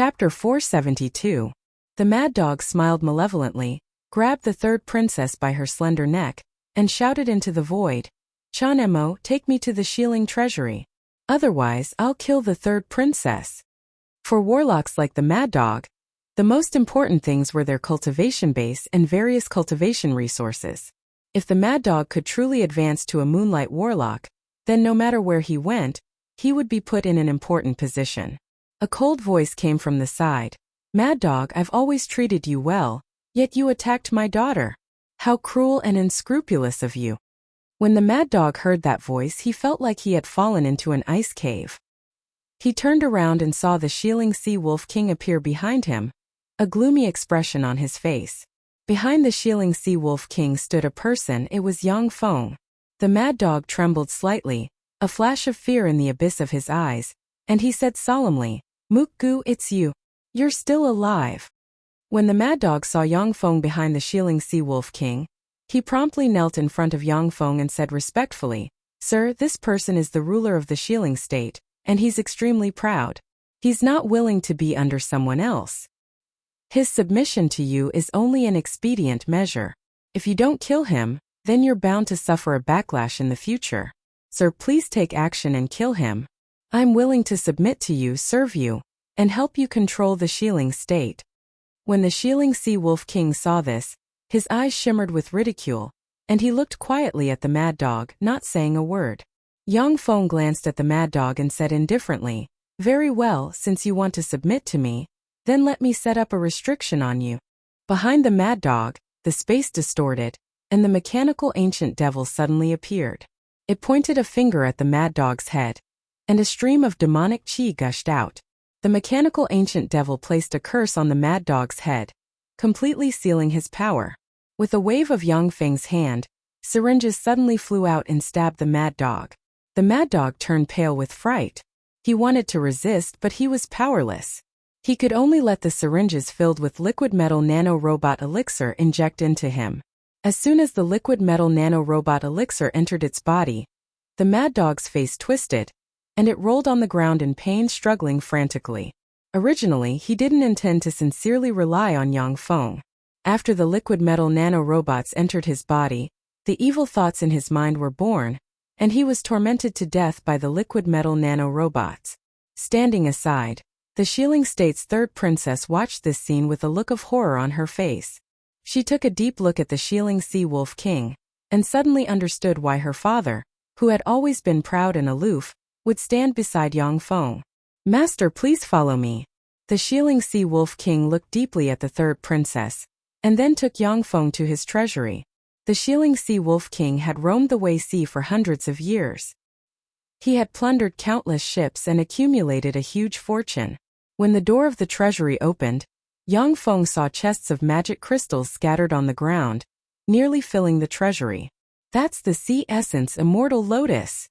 Chapter 472. The mad dog smiled malevolently, grabbed the third princess by her slender neck, and shouted into the void, "Chanemo, take me to the Shieling treasury. Otherwise, I'll kill the third princess." For warlocks like the mad dog, the most important things were their cultivation base and various cultivation resources. If the mad dog could truly advance to a moonlight warlock, then no matter where he went, he would be put in an important position. A cold voice came from the side. "Mad dog, I've always treated you well, yet you attacked my daughter. How cruel and unscrupulous of you." When the mad dog heard that voice, he felt like he had fallen into an ice cave. He turned around and saw the Shieling Sea Wolf King appear behind him, a gloomy expression on his face. Behind the Shieling Sea Wolf King stood a person. It was Yang Feng. The mad dog trembled slightly, a flash of fear in the abyss of his eyes, and he said solemnly, "Mukgu, it's you. You're still alive." When the mad dog saw Yang Feng behind the Shieling Sea Wolf King, he promptly knelt in front of Yang Feng and said respectfully, "Sir, this person is the ruler of the Shieling state, and he's extremely proud. He's not willing to be under someone else. His submission to you is only an expedient measure. If you don't kill him, then you're bound to suffer a backlash in the future. Sir, please take action and kill him. I'm willing to submit to you, serve you, and help you control the Shieling state." When the Shieling Sea Wolf King saw this, his eyes shimmered with ridicule, and he looked quietly at the mad dog, not saying a word. Yang Feng glanced at the mad dog and said indifferently, "Very well, since you want to submit to me, then let me set up a restriction on you." Behind the mad dog, the space distorted, and the mechanical ancient devil suddenly appeared. It pointed a finger at the mad dog's head, and a stream of demonic chi gushed out. The mechanical ancient devil placed a curse on the mad dog's head, completely sealing his power. With a wave of Yang Feng's hand, syringes suddenly flew out and stabbed the mad dog. The mad dog turned pale with fright. He wanted to resist, but he was powerless. He could only let the syringes filled with liquid metal nano-robot elixir inject into him. As soon as the liquid metal nano-robot elixir entered its body, the mad dog's face twisted, and it rolled on the ground in pain, struggling frantically. Originally, he didn't intend to sincerely rely on Yang Feng. After the liquid metal nano-robots entered his body, the evil thoughts in his mind were born, and he was tormented to death by the liquid metal nano-robots. Standing aside, the Shieling State's third princess watched this scene with a look of horror on her face. She took a deep look at the Shieling Sea Wolf King, and suddenly understood why her father, who had always been proud and aloof, would stand beside Yang Feng. "Master, please follow me." The Shieling Sea Wolf King looked deeply at the third princess, and then took Yang Feng to his treasury. The Shieling Sea Wolf King had roamed the Wei Sea for hundreds of years. He had plundered countless ships and accumulated a huge fortune. When the door of the treasury opened, Yang Feng saw chests of magic crystals scattered on the ground, nearly filling the treasury. "That's the sea essence immortal lotus."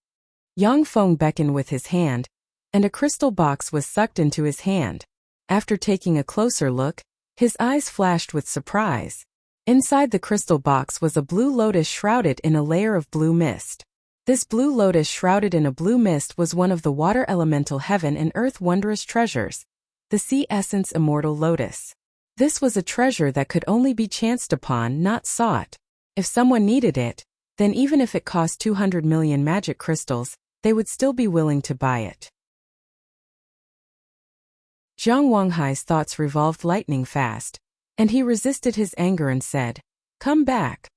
Yang Feng beckoned with his hand, and a crystal box was sucked into his hand. After taking a closer look, his eyes flashed with surprise. Inside the crystal box was a blue lotus shrouded in a layer of blue mist. This blue lotus shrouded in a blue mist was one of the water elemental heaven and earth wondrous treasures, the sea essence immortal lotus. This was a treasure that could only be chanced upon, not sought. If someone needed it, then even if it cost 200 million magic crystals, they would still be willing to buy it. Zhang Wanghai's thoughts revolved lightning fast, and he resisted his anger and said, "Come back."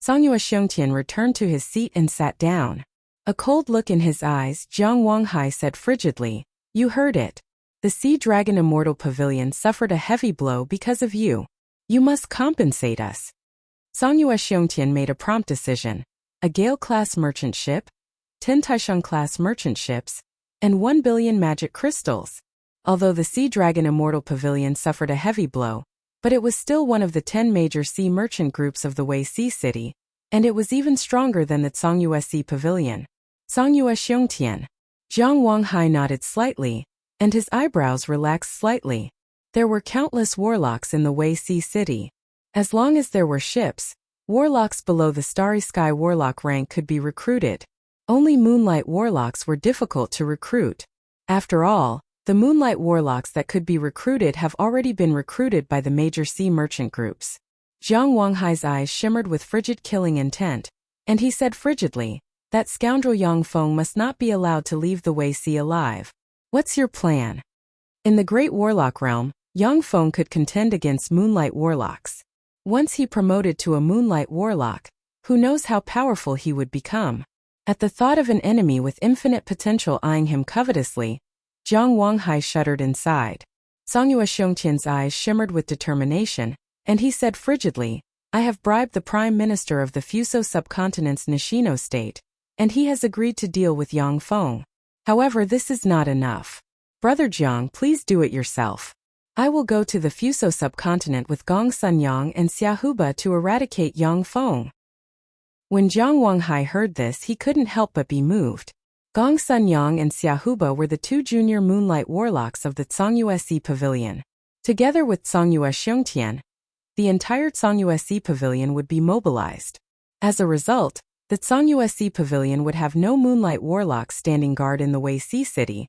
Songyue Xiongtian returned to his seat and sat down. A cold look in his eyes, Zhang Wanghai said frigidly, "You heard it. The Sea Dragon Immortal Pavilion suffered a heavy blow because of you. You must compensate us." Songyue Xiongtian made a prompt decision. A Gale-class merchant ship, 10 Taisheng-class merchant ships, and 1 billion magic crystals. Although the Sea Dragon Immortal Pavilion suffered a heavy blow, but it was still one of the 10 major sea merchant groups of the Wei Sea City, and it was even stronger than the Songyue Sea Pavilion. Songyue Xiongtian. Zhang Wanghai nodded slightly, and his eyebrows relaxed slightly. There were countless warlocks in the Wei Sea City. As long as there were ships, warlocks below the Starry Sky Warlock rank could be recruited. Only Moonlight Warlocks were difficult to recruit. After all, The Moonlight Warlocks that could be recruited have already been recruited by the major sea merchant groups. Jiang Wanghai's eyes shimmered with frigid killing intent, and he said frigidly, that scoundrel Yang Feng must not be allowed to leave the Wei Sea alive. What's your plan? In the Great Warlock realm, Yang Feng could contend against Moonlight Warlocks. Once he promoted to a Moonlight Warlock, who knows how powerful he would become. At the thought of an enemy with infinite potential eyeing him covetously, Jiang Wanghai shuddered inside. Songyue Xiongtian's eyes shimmered with determination, and he said frigidly, I have bribed the Prime Minister of the Fuso Subcontinent's Nishino state, and he has agreed to deal with Yang Feng. However, this is not enough. Brother Jiang, please do it yourself. I will go to the Fuso Subcontinent with Gong Sunyang and Xiaohuba to eradicate Yang Feng. When Jiang Wanghai heard this, he couldn't help but be moved. Gong Sunyang and Xiaohuba were the two junior Moonlight Warlocks of the Songyue Sea Pavilion. Together with Songyue Xiongtian, the entire Songyue Sea Pavilion would be mobilized. As a result, the Songyue Sea Pavilion would have no Moonlight Warlocks standing guard in the Wei Sea City,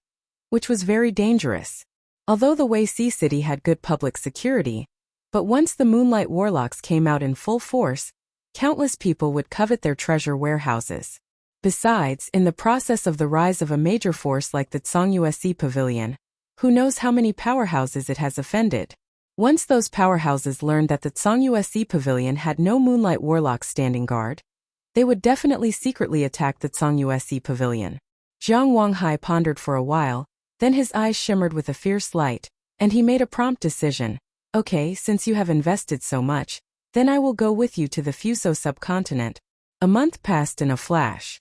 which was very dangerous. Although the Wei Sea City had good public security, but once the Moonlight Warlocks came out in full force, countless people would covet their treasure warehouses. Besides, in the process of the rise of a major force like the Songyue Sea Pavilion, who knows how many powerhouses it has offended? Once those powerhouses learned that the Songyue Sea Pavilion had no Moonlight Warlocks standing guard, they would definitely secretly attack the Songyue Sea Pavilion. Jiang Wanghai pondered for a while, then his eyes shimmered with a fierce light, and he made a prompt decision. Okay, since you have invested so much, then I will go with you to the Fuso subcontinent. A month passed in a flash.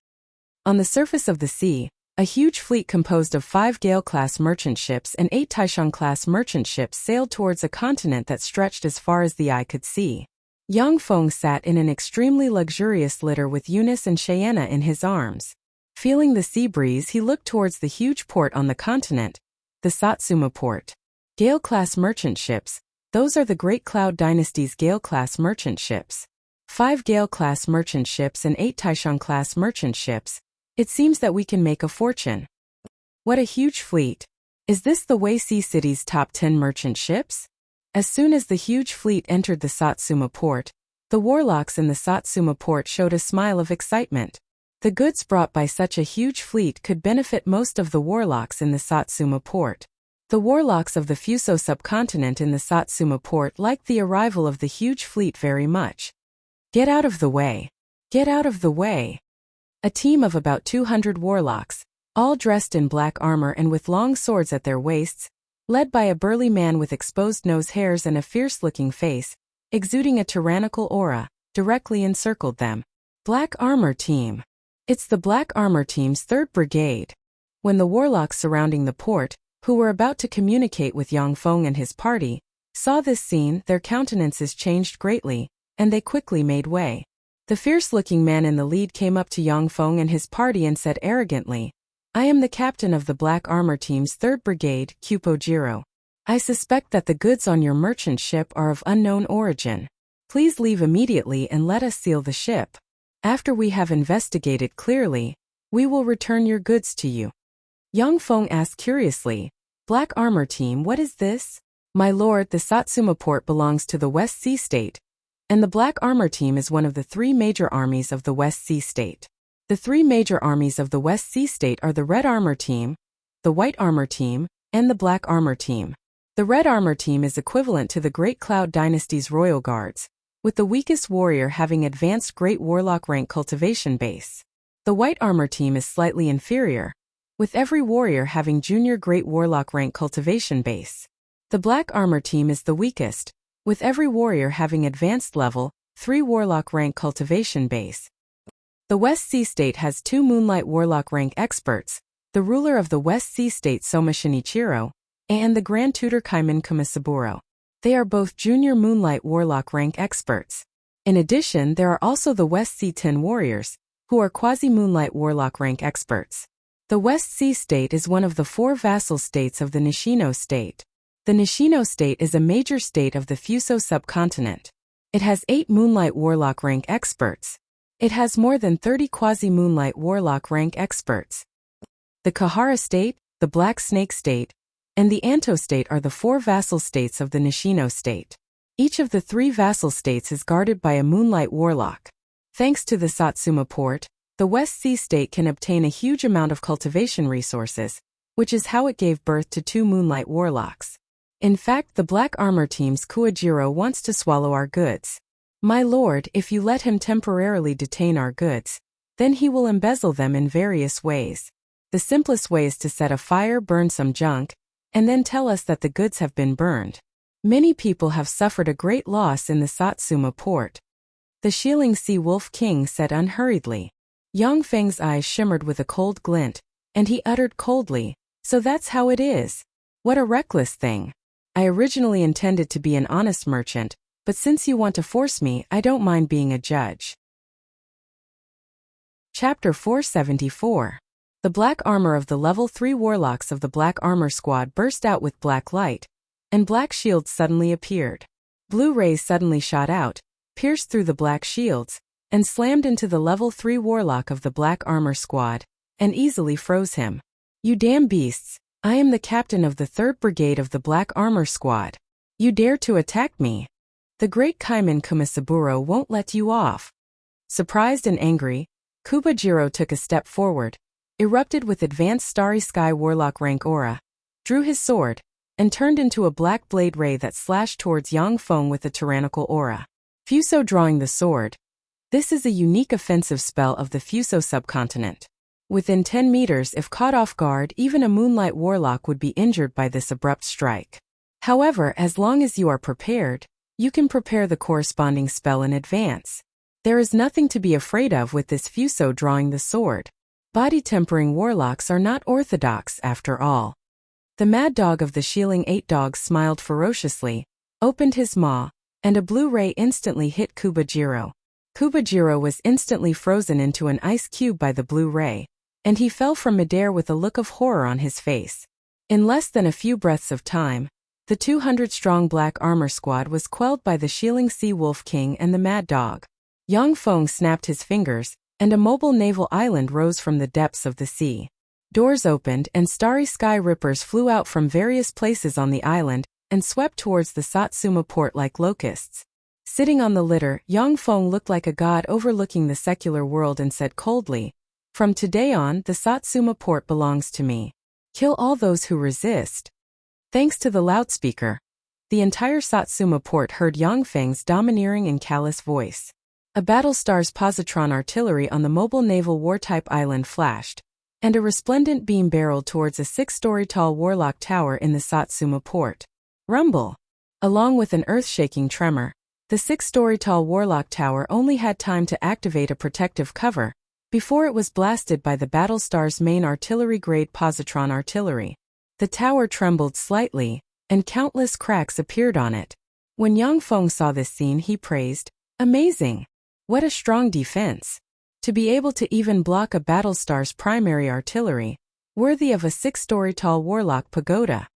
On the surface of the sea, a huge fleet composed of 5 Gale-class merchant ships and 8 Taishan-class merchant ships sailed towards a continent that stretched as far as the eye could see. Yang Feng sat in an extremely luxurious litter with Eunice and Cheyenne in his arms. Feeling the sea breeze, he looked towards the huge port on the continent, the Satsuma port. Gale-class merchant ships, those are the Great Cloud Dynasty's Gale-class merchant ships. 5 Gale-class merchant ships and 8 Taishan-class merchant ships. It seems that we can make a fortune. What a huge fleet. Is this the Wei Sea City's top 10 merchant ships? As soon as the huge fleet entered the Satsuma port, the warlocks in the Satsuma port showed a smile of excitement. The goods brought by such a huge fleet could benefit most of the warlocks in the Satsuma port. The warlocks of the Fuso subcontinent in the Satsuma port liked the arrival of the huge fleet very much. Get out of the way. Get out of the way. A team of about 200 warlocks, all dressed in black armor and with long swords at their waists, led by a burly man with exposed nose hairs and a fierce-looking face, exuding a tyrannical aura, directly encircled them. Black Armor Team. It's the Black Armor Team's 3rd Brigade. When the warlocks surrounding the port, who were about to communicate with Yang Feng and his party, saw this scene, their countenances changed greatly, and they quickly made way. The fierce-looking man in the lead came up to Yang Feng and his party and said arrogantly, I am the captain of the Black Armor Team's 3rd Brigade, Kyupo-jiro. I suspect that the goods on your merchant ship are of unknown origin. Please leave immediately and let us seal the ship. After we have investigated clearly, we will return your goods to you. Yang Feng asked curiously, Black Armor Team, what is this? My lord, the Satsuma port belongs to the West Sea State, and the Black Armor Team is one of the 3 major armies of the West Sea State. The 3 major armies of the West Sea State are the Red Armor Team, the White Armor Team, and the Black Armor Team. The Red Armor Team is equivalent to the Great Cloud Dynasty's Royal Guards, with the weakest warrior having advanced Great Warlock rank cultivation base. The White Armor Team is slightly inferior, with every warrior having Junior Great Warlock rank cultivation base. The Black Armor Team is the weakest, with every warrior having advanced level 3 Warlock rank cultivation base. The West Sea State has 2 Moonlight Warlock rank experts, the ruler of the West Sea State Soma Shinichiro, and the Grand Tutor Kaiman Kumasaburo. They are both Junior Moonlight Warlock rank experts. In addition, there are also the West Sea 10 warriors, who are Quasi-Moonlight Warlock rank experts. The West Sea State is one of the 4 vassal states of the Nishino state. The Nishino state is a major state of the Fuso subcontinent. It has 8 Moonlight Warlock rank experts. It has more than 30 Quasi-Moonlight Warlock rank experts. The Kahara state, the Black Snake state, and the Anto-state are the 4 vassal states of the Nishino state. Each of the 3 vassal states is guarded by a moonlight warlock. Thanks to the Satsuma port, the West Sea state can obtain a huge amount of cultivation resources, which is how it gave birth to 2 moonlight warlocks. In fact, the Black Armor team's Kuajiro wants to swallow our goods. My lord, if you let him temporarily detain our goods, then he will embezzle them in various ways. The simplest way is to set a fire, burn some junk, and then tell us that the goods have been burned. Many people have suffered a great loss in the Satsuma port. The Shieling Sea Wolf King said unhurriedly. Yang Feng's eyes shimmered with a cold glint, and he uttered coldly, "So that's how it is. What a reckless thing. I originally intended to be an honest merchant, but since you want to force me, I don't mind being a judge." Chapter 474. The black armor of the level 3 warlocks of the Black Armor Squad burst out with black light, and black shields suddenly appeared. Blue rays suddenly shot out, pierced through the black shields, and slammed into the level 3 warlock of the Black Armor Squad, and easily froze him. "You damn beasts, I am the captain of the 3rd Brigade of the Black Armor Squad. You dare to attack me? The great Kaiman Kumasaburo won't let you off." Surprised and angry, Kubajiro took a step forward, erupted with advanced Starry Sky Warlock rank aura, drew his sword, and turned into a black blade ray that slashed towards Yang Feng with a tyrannical aura. Fuso drawing the sword. This is a unique offensive spell of the Fuso subcontinent. Within 10 meters, if caught off guard, even a Moonlight Warlock would be injured by this abrupt strike. However, as long as you are prepared, you can prepare the corresponding spell in advance. There is nothing to be afraid of with this Fuso drawing the sword. Body-tempering warlocks are not orthodox, after all. The mad dog of the Shieling 8 dogs smiled ferociously, opened his maw, and a blue ray instantly hit Kubajiro. Kubajiro was instantly frozen into an ice cube by the blue ray, and he fell from midair with a look of horror on his face. In less than a few breaths of time, the 200-strong Black Armor Squad was quelled by the Shieling Sea Wolf King and the Mad Dog. Yang Feng snapped his fingers, and a mobile naval island rose from the depths of the sea. Doors opened and starry sky rippers flew out from various places on the island and swept towards the Satsuma port like locusts. Sitting on the litter, Yang Feng looked like a god overlooking the secular world and said coldly, "From today on, the Satsuma port belongs to me. Kill all those who resist." Thanks to the loudspeaker, the entire Satsuma port heard Yang Feng's domineering and callous voice. A Battlestar's positron artillery on the mobile naval war-type island flashed, and a resplendent beam barreled towards a 6-story tall warlock tower in the Satsuma port. Rumble! Along with an earth-shaking tremor, the 6-story tall warlock tower only had time to activate a protective cover before it was blasted by the Battlestar's main artillery-grade positron artillery. The tower trembled slightly, and countless cracks appeared on it. When Yang Feng saw this scene, he praised, "Amazing! What a strong defense! To be able to even block a Battlestar's primary artillery, worthy of a 6-story tall warlock pagoda."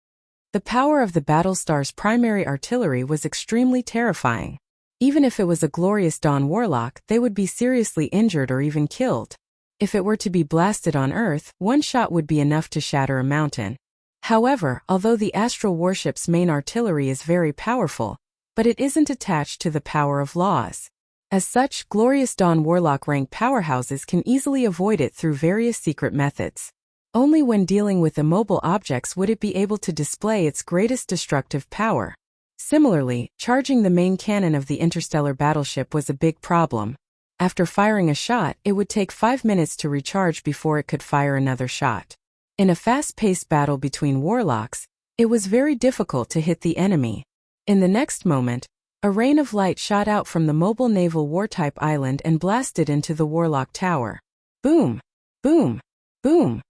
The power of the Battlestar's primary artillery was extremely terrifying. Even if it was a Glorious Dawn warlock, they would be seriously injured or even killed. If it were to be blasted on Earth, one shot would be enough to shatter a mountain. However, although the astral warship's main artillery is very powerful, but it isn't attached to the power of laws. As such, Glorious Dawn warlock rank powerhouses can easily avoid it through various secret methods. Only when dealing with immobile objects would it be able to display its greatest destructive power. Similarly, charging the main cannon of the interstellar battleship was a big problem. After firing a shot, it would take 5 minutes to recharge before it could fire another shot. In a fast-paced battle between warlocks, it was very difficult to hit the enemy. In the next moment, a rain of light shot out from the mobile naval war-type island and blasted into the warlock tower. Boom! Boom! Boom!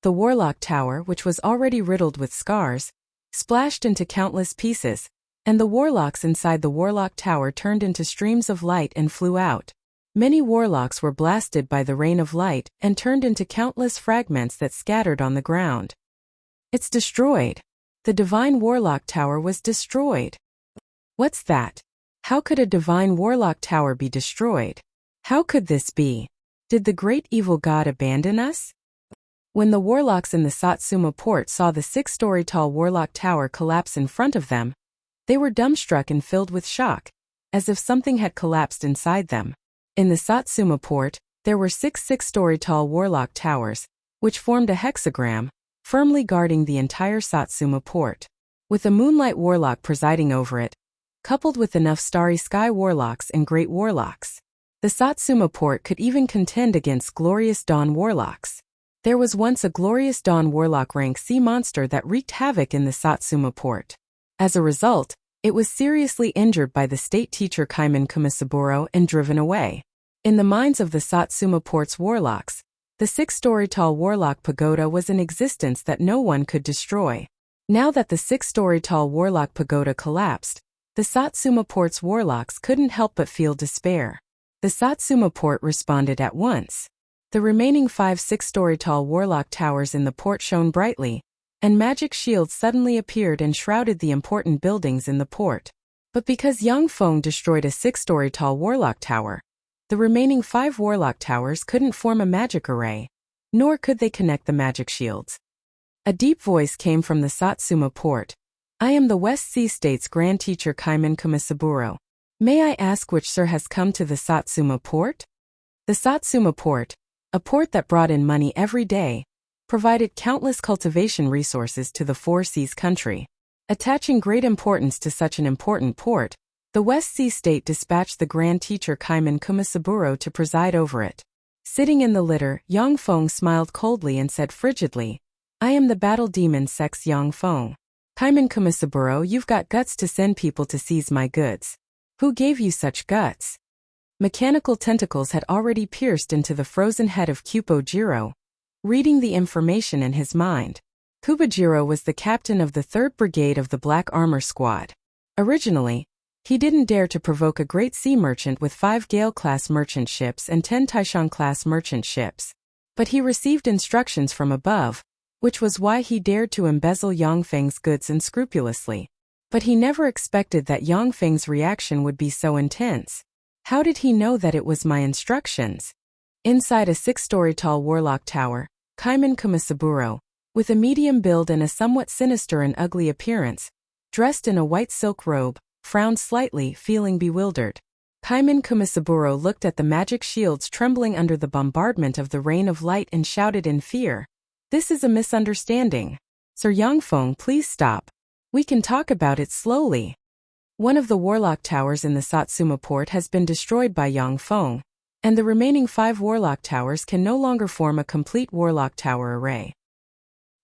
The warlock tower, which was already riddled with scars, splashed into countless pieces, and the warlocks inside the warlock tower turned into streams of light and flew out. Many warlocks were blasted by the rain of light and turned into countless fragments that scattered on the ground. It's destroyed. The divine warlock tower was destroyed. What's that? How could a divine warlock tower be destroyed? How could this be? Did the great evil god abandon us? When the warlocks in the Satsuma port saw the 6-story-tall warlock tower collapse in front of them, they were dumbstruck and filled with shock, as if something had collapsed inside them. In the Satsuma port, there were 6-story-tall warlock towers, which formed a hexagram, firmly guarding the entire Satsuma port. With a moonlight warlock presiding over it, coupled with enough starry sky warlocks and great warlocks, the Satsuma port could even contend against glorious dawn warlocks. There was once a glorious dawn warlock rank C monster that wreaked havoc in the Satsuma port. As a result, it was seriously injured by the state teacher Kaiman Kumasaburo and driven away. In the minds of the Satsuma port's warlocks, the 6-story-tall warlock pagoda was in existence that no one could destroy. Now that the 6-story-tall warlock pagoda collapsed, the Satsuma port's warlocks couldn't help but feel despair. The Satsuma port responded at once. The remaining 5 6-story-tall warlock towers in the port shone brightly, and magic shields suddenly appeared and shrouded the important buildings in the port. But because Yang Feng destroyed a 6-story-tall warlock tower, the remaining 5 warlock towers couldn't form a magic array, nor could they connect the magic shields. A deep voice came from the Satsuma port. "I am the West Sea State's Grand Teacher Kaiman Kumasaburo. May I ask which sir has come to the Satsuma port?" The Satsuma port, a port that brought in money every day, provided countless cultivation resources to the Four Seas country. Attaching great importance to such an important port, the West Sea State dispatched the Grand Teacher Kaiman Kumasaburo to preside over it. Sitting in the litter, Yang Feng smiled coldly and said frigidly, "I am the battle demon Sex Yang Feng. Kaiman Kumasaburo, you've got guts to send people to seize my goods. Who gave you such guts?" Mechanical tentacles had already pierced into the frozen head of Kubojiro, reading the information in his mind. Kubojiro was the captain of the 3rd Brigade of the Black Armor Squad. Originally, he didn't dare to provoke a great sea merchant with 5 Gale-class merchant ships and 10 Taishan-class merchant ships. But he received instructions from above, which was why he dared to embezzle Yang Feng's goods unscrupulously. But he never expected that Yang Feng's reaction would be so intense. How did he know that it was my instructions? Inside a 6-story-tall warlock tower, Kaiman Kumasaburo, with a medium build and a somewhat sinister and ugly appearance, dressed in a white silk robe, frowned slightly, feeling bewildered. Kaiman Kumasaburo looked at the magic shields trembling under the bombardment of the rain of light and shouted in fear, "This is a misunderstanding. Sir Yang Feng, please stop. We can talk about it slowly." One of the warlock towers in the Satsuma port has been destroyed by Yang Feng, and the remaining 5 warlock towers can no longer form a complete warlock tower array.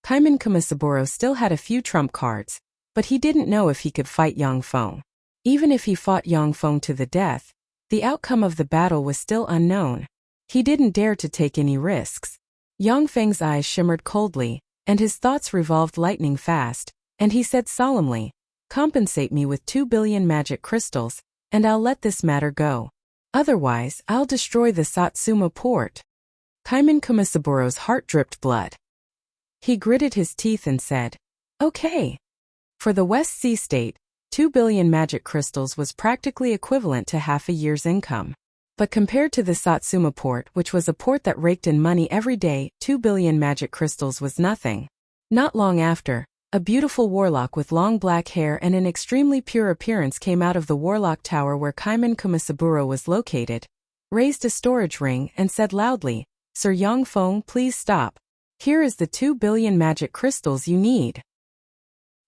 Kaiman Kumasaburo still had a few trump cards, but he didn't know if he could fight Yang Feng. Even if he fought Yang Feng to the death, the outcome of the battle was still unknown. He didn't dare to take any risks. Yang Feng's eyes shimmered coldly, and his thoughts revolved lightning fast, and he said solemnly, "Compensate me with 2 billion magic crystals, and I'll let this matter go. Otherwise, I'll destroy the Satsuma port." Kaiman Kumasaburo's heart dripped blood. He gritted his teeth and said, "Okay." For the West Sea State, 2 billion magic crystals was practically equivalent to half a year's income. But compared to the Satsuma port, which was a port that raked in money every day, 2 billion magic crystals was nothing. Not long after, a beautiful warlock with long black hair and an extremely pure appearance came out of the warlock tower where Kaiman Kumasaburo was located, raised a storage ring and said loudly, "Sir Yang Feng, please stop. Here is the 2 billion magic crystals you need."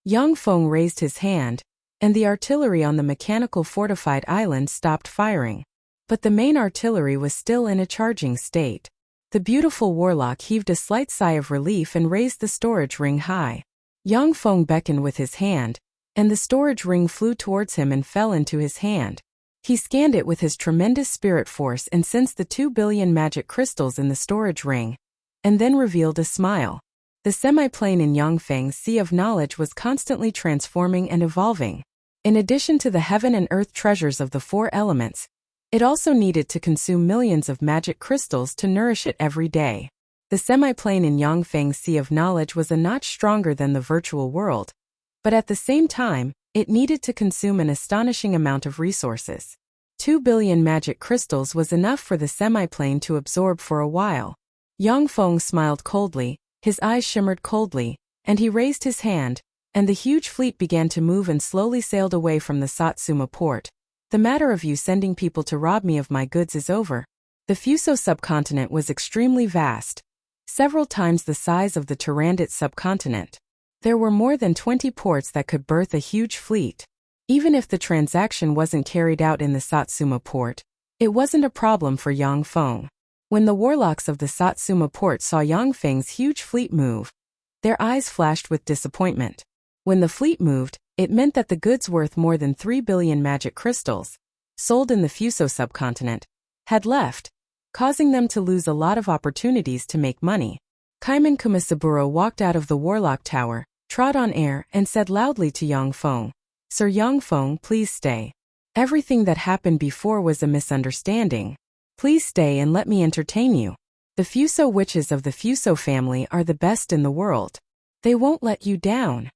Yang Feng raised his hand, and the artillery on the mechanical fortified island stopped firing. But the main artillery was still in a charging state. The beautiful warlock heaved a slight sigh of relief and raised the storage ring high. Yang Feng beckoned with his hand, and the storage ring flew towards him and fell into his hand. He scanned it with his tremendous spirit force and sensed the 2 billion magic crystals in the storage ring, and then revealed a smile. The semi-plane in Yang Feng's sea of knowledge was constantly transforming and evolving. In addition to the heaven and earth treasures of the 4 elements, it also needed to consume millions of magic crystals to nourish it every day. The semi-plane in Yang Feng's sea of knowledge was a notch stronger than the virtual world, but at the same time, it needed to consume an astonishing amount of resources. 2 billion magic crystals was enough for the semi-plane to absorb for a while. Yang Feng smiled coldly, His eyes shimmered coldly, and he raised his hand, and the huge fleet began to move and slowly sailed away from the Satsuma port. The matter of you sending people to rob me of my goods is over. The Fuso subcontinent was extremely vast, several times the size of the Turandot subcontinent. There were more than 20 ports that could berth a huge fleet. Even if the transaction wasn't carried out in the Satsuma port, it wasn't a problem for Yang Feng. When the warlocks of the Satsuma port saw Yang Feng's huge fleet move, their eyes flashed with disappointment. When the fleet moved, it meant that the goods worth more than 3 billion magic crystals, sold in the Fuso subcontinent, had left, causing them to lose a lot of opportunities to make money. Kaiman Kumasaburo walked out of the Warlock Tower, trod on air, and said loudly to Yang Feng, "Sir Yang Feng, please stay. Everything that happened before was a misunderstanding. Please stay and let me entertain you. The Fuso witches of the Fuso family are the best in the world. They won't let you down."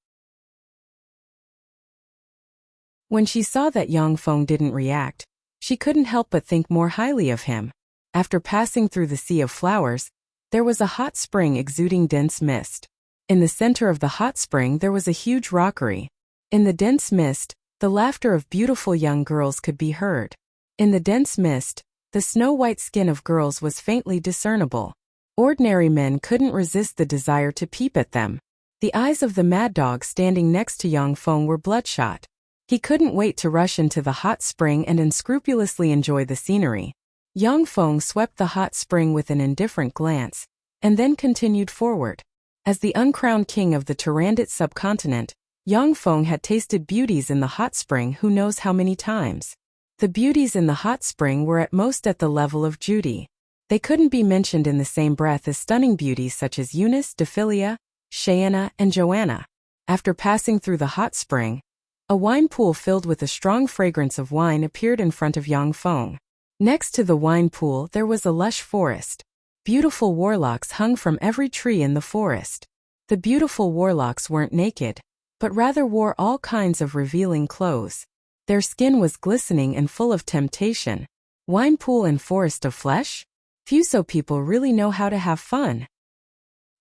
When she saw that Yang Feng didn't react, she couldn't help but think more highly of him. After passing through the sea of flowers, there was a hot spring exuding dense mist. In the center of the hot spring there was a huge rockery. In the dense mist, the laughter of beautiful young girls could be heard. In the dense mist, the snow-white skin of girls was faintly discernible. Ordinary men couldn't resist the desire to peep at them. The eyes of the mad dog standing next to Yang Feng were bloodshot. He couldn't wait to rush into the hot spring and unscrupulously enjoy the scenery. Yang Feng swept the hot spring with an indifferent glance, and then continued forward. As the uncrowned king of the Turandot subcontinent, Yang Feng had tasted beauties in the hot spring who knows how many times. The beauties in the hot spring were at most at the level of Judy. They couldn't be mentioned in the same breath as stunning beauties such as Eunice, Dephilia, Cheyenne, and Joanna. After passing through the hot spring, a wine pool filled with a strong fragrance of wine appeared in front of Yang Feng. Next to the wine pool there was a lush forest. Beautiful warlocks hung from every tree in the forest. The beautiful warlocks weren't naked, but rather wore all kinds of revealing clothes. Their skin was glistening and full of temptation. Wine pool and forest of flesh? Fuso people really know how to have fun.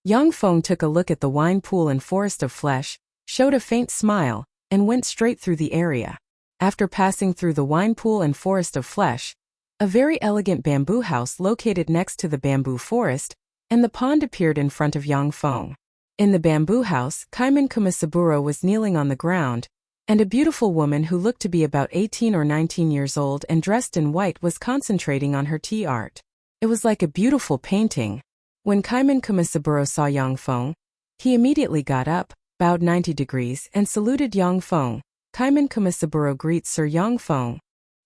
Yang Feng took a look at the wine pool and forest of flesh, showed a faint smile, and went straight through the area. After passing through the wine pool and forest of flesh, a very elegant bamboo house located next to the bamboo forest, and the pond appeared in front of Yang Feng. In the bamboo house, Kaiman Kumasaburo was kneeling on the ground, and a beautiful woman who looked to be about 18 or 19 years old and dressed in white was concentrating on her tea art. It was like a beautiful painting. When Kaiman Kumasaburo saw Yang Feng, he immediately got up, bowed 90 degrees, and saluted Yang Feng. Kaiman Kumasaburo greets Sir Yang Feng.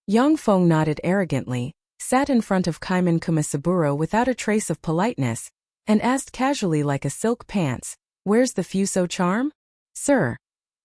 Yang Feng nodded arrogantly, sat in front of Kaiman Kumasaburo without a trace of politeness, and asked casually like a silk pants, "Where's the Fuso charm?" "Sir,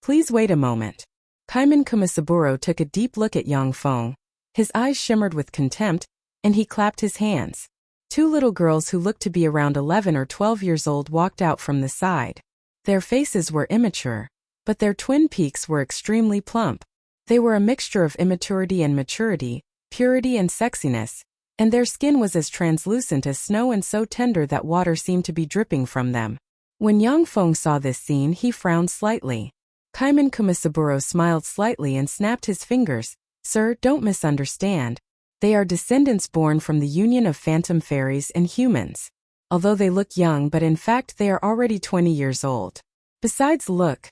please wait a moment." Kaiman Kumasaburo took a deep look at Yang Feng. His eyes shimmered with contempt, and he clapped his hands. Two little girls who looked to be around 11 or 12 years old walked out from the side. Their faces were immature, but their twin peaks were extremely plump. They were a mixture of immaturity and maturity, purity and sexiness, and their skin was as translucent as snow and so tender that water seemed to be dripping from them. When Yang Feng saw this scene, he frowned slightly. Kaiman Kumasaburo smiled slightly and snapped his fingers. "Sir, don't misunderstand. They are descendants born from the union of phantom fairies and humans. Although they look young, but in fact they are already 20 years old. Besides, look."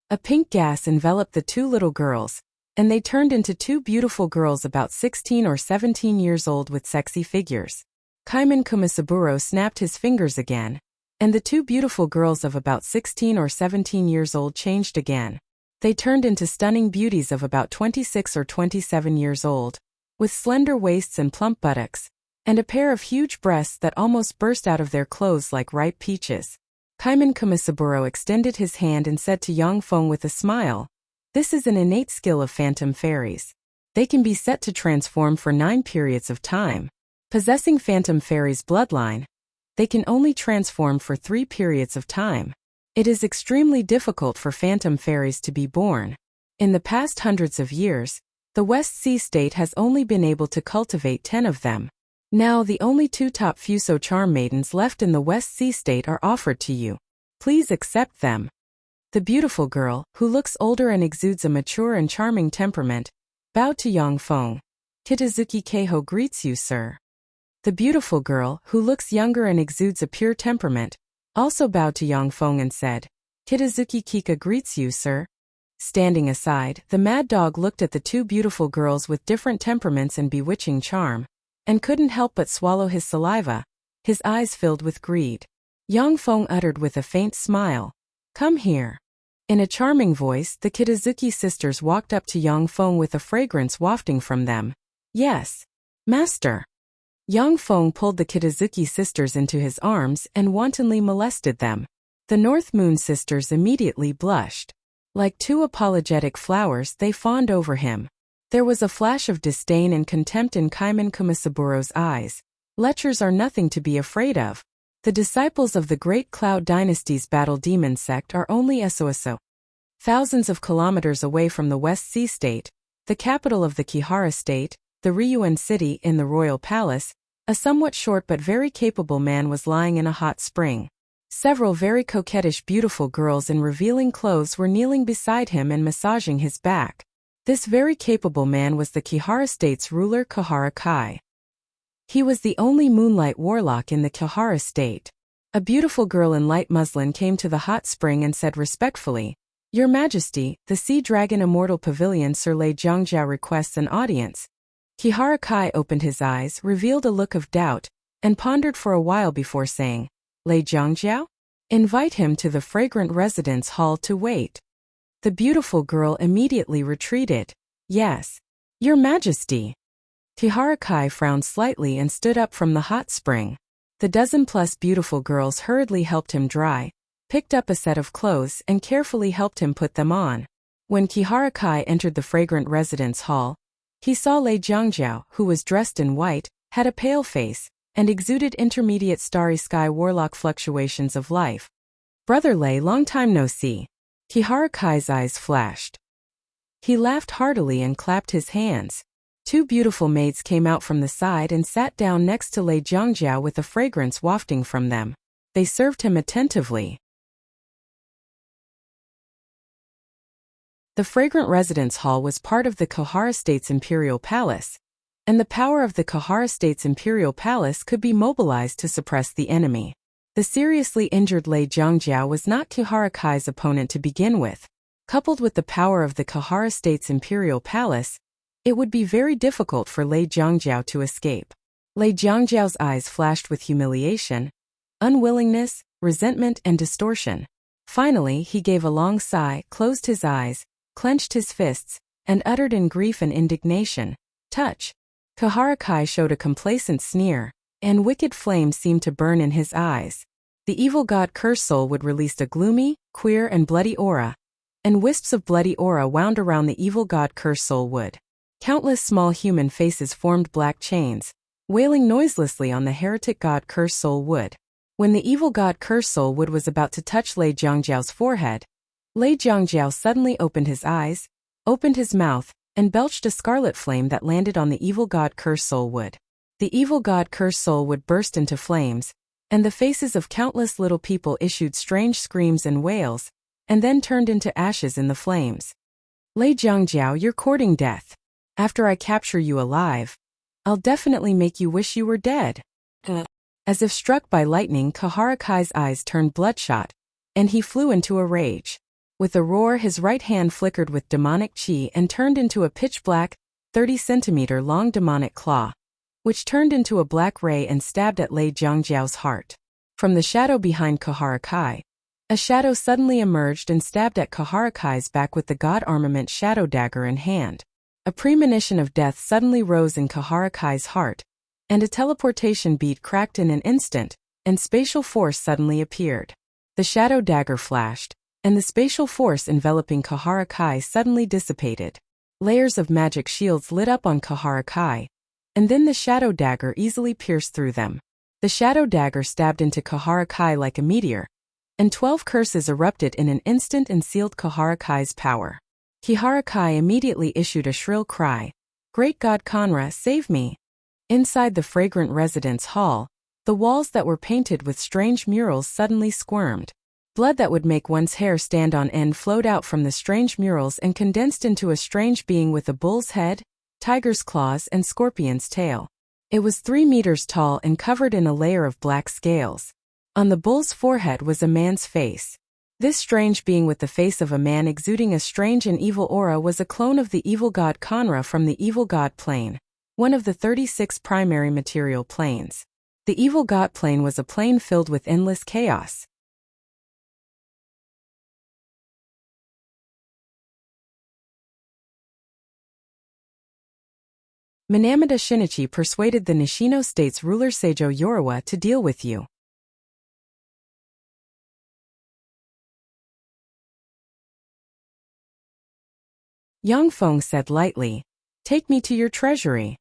A pink gas enveloped the two little girls, and they turned into two beautiful girls about 16 or 17 years old with sexy figures. Kaiman Kumasaburo snapped his fingers again, and the two beautiful girls of about 16 or 17 years old changed again. They turned into stunning beauties of about 26 or 27 years old, with slender waists and plump buttocks, and a pair of huge breasts that almost burst out of their clothes like ripe peaches. Kaiman Kumasaburo extended his hand and said to Yang Feng with a smile, "This is an innate skill of phantom fairies. They can be set to transform for 9 periods of time. Possessing phantom fairies' bloodline, they can only transform for 3 periods of time. It is extremely difficult for phantom fairies to be born. In the past hundreds of years, the West Sea state has only been able to cultivate 10 of them. Now the only two top Fuso charm maidens left in the West Sea State are offered to you. Please accept them. The beautiful girl, who looks older and exudes a mature and charming temperament, bowed to Yang Feng. Kitazuki Keiho greets you, sir. The beautiful girl, who looks younger and exudes a pure temperament, also bowed to Yang Feng and said, Kitazuki Kika greets you, sir. Standing aside, the mad dog looked at the two beautiful girls with different temperaments and bewitching charm, and couldn't help but swallow his saliva, his eyes filled with greed. Yang Feng uttered with a faint smile, Come here. In a charming voice, the Kitazuki sisters walked up to Yang Feng with a fragrance wafting from them. Yes, master. Yang Feng pulled the Kitazuki sisters into his arms and wantonly molested them. The North Moon sisters immediately blushed. Like two apologetic flowers, they fawned over him. There was a flash of disdain and contempt in Kaiman Kumasaburo's eyes. Lechers are nothing to be afraid of. The disciples of the Great Cloud Dynasty's Battle Demon sect are only SOSO. Thousands of kilometers away from the West Sea State, the capital of the Kihara State, the Ryuan city in the royal palace, a somewhat short but very capable man was lying in a hot spring. Several very coquettish beautiful girls in revealing clothes were kneeling beside him and massaging his back. This very capable man was the Kihara State's ruler Kihara Kai. He was the only moonlight warlock in the Kihara State. A beautiful girl in light muslin came to the hot spring and said respectfully, Your Majesty, the Sea Dragon Immortal Pavilion Sir Lei Zhangjiao requests an audience. Kihara Kai opened his eyes, revealed a look of doubt, and pondered for a while before saying, Lei Zhangjiao? Invite him to the fragrant residence hall to wait. The beautiful girl immediately retreated. Yes, Your Majesty. Kihara Kai frowned slightly and stood up from the hot spring. The dozen-plus beautiful girls hurriedly helped him dry, picked up a set of clothes and carefully helped him put them on. When Kihara Kai entered the fragrant residence hall, he saw Lei Zhangjiao, who was dressed in white, had a pale face, and exuded intermediate starry sky warlock fluctuations of life. Brother Lei, long time no see. Kihara Kai's eyes flashed. He laughed heartily and clapped his hands. Two beautiful maids came out from the side and sat down next to Lei Zhangjiao with a fragrance wafting from them. They served him attentively. The fragrant residence hall was part of the Kihara State's imperial palace, and the power of the Kihara State's imperial palace could be mobilized to suppress the enemy. The seriously injured Lei Zhangjiao was not Kihara Kai's opponent to begin with. Coupled with the power of the Kihara State's imperial palace, it would be very difficult for Lei Zhangjiao to escape. Lei Zhangjiao's eyes flashed with humiliation, unwillingness, resentment, and distortion. Finally, he gave a long sigh, closed his eyes, clenched his fists, and uttered in grief and indignation, Touch. Kihara Kai showed a complacent sneer, and wicked flames seemed to burn in his eyes. The evil god Curse Soul would release a gloomy, queer, and bloody aura, and wisps of bloody aura wound around the evil god Curse Soul would. Countless small human faces formed black chains, wailing noiselessly on the heretic god Curse Soul would. When the evil god Curse Soul would was about to touch Lei Zhangjiao's forehead, Lei Zhangjiao suddenly opened his eyes, opened his mouth, and belched a scarlet flame that landed on the evil god Curse Soul would. The evil god Curse Soul would burst into flames, and the faces of countless little people issued strange screams and wails, and then turned into ashes in the flames. Lei Zhangjiao, you're courting death. After I capture you alive, I'll definitely make you wish you were dead. As if struck by lightning, Kihara Kai's eyes turned bloodshot, and he flew into a rage. With a roar, his right hand flickered with demonic chi and turned into a pitch-black, 30-centimeter-long demonic claw, which turned into a black ray and stabbed at Lei Zhangjiao's heart. From the shadow behind Kihara Kai, a shadow suddenly emerged and stabbed at Kihara Kai's back with the god armament shadow dagger in hand. A premonition of death suddenly rose in Kihara Kai's heart, and a teleportation bead cracked in an instant, and spatial force suddenly appeared. The shadow dagger flashed, and the spatial force enveloping Kihara Kai suddenly dissipated. Layers of magic shields lit up on Kihara Kai, and then the shadow dagger easily pierced through them. The shadow dagger stabbed into Kihara Kai like a meteor, and 12 curses erupted in an instant and sealed Kihara Kai's power. Kihara Kai immediately issued a shrill cry, Great God Kanra, save me! Inside the fragrant residence hall, the walls that were painted with strange murals suddenly squirmed. Blood that would make one's hair stand on end flowed out from the strange murals and condensed into a strange being with a bull's head, tiger's claws, and scorpion's tail. It was 3 meters tall and covered in a layer of black scales. On the bull's forehead was a man's face. This strange being with the face of a man exuding a strange and evil aura was a clone of the evil god Kanra from the evil god plane, one of the 36 primary material planes. The evil god plane was a plane filled with endless chaos. Minamata Shinichi persuaded the Nishino state's ruler Seijo Yorawa to deal with you. Yang Feng said lightly, "Take me to your treasury."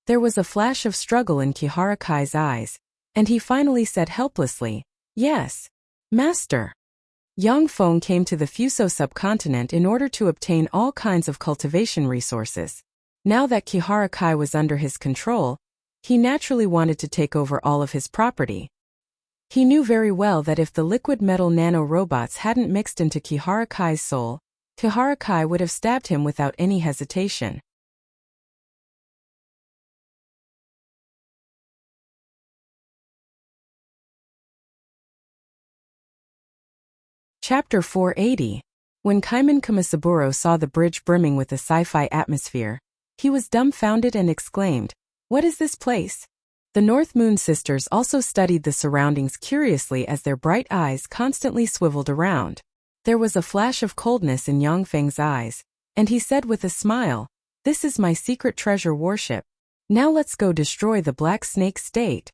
There was a flash of struggle in Kihara Kai's eyes, and he finally said helplessly, "Yes, master." Yang Feng came to the Fuso subcontinent in order to obtain all kinds of cultivation resources. Now that Kihara Kai was under his control, he naturally wanted to take over all of his property. He knew very well that if the liquid metal nano-robots hadn't mixed into Kihara Kai's soul, Kihara Kai would have stabbed him without any hesitation. Chapter 480. When Kaiman Kumasaburo saw the bridge brimming with a sci-fi atmosphere, he was dumbfounded and exclaimed, "What is this place?" The North Moon sisters also studied the surroundings curiously as their bright eyes constantly swiveled around. There was a flash of coldness in Yang Feng's eyes, and he said with a smile, "This is my secret treasure warship. Now let's go destroy the Black Snake State."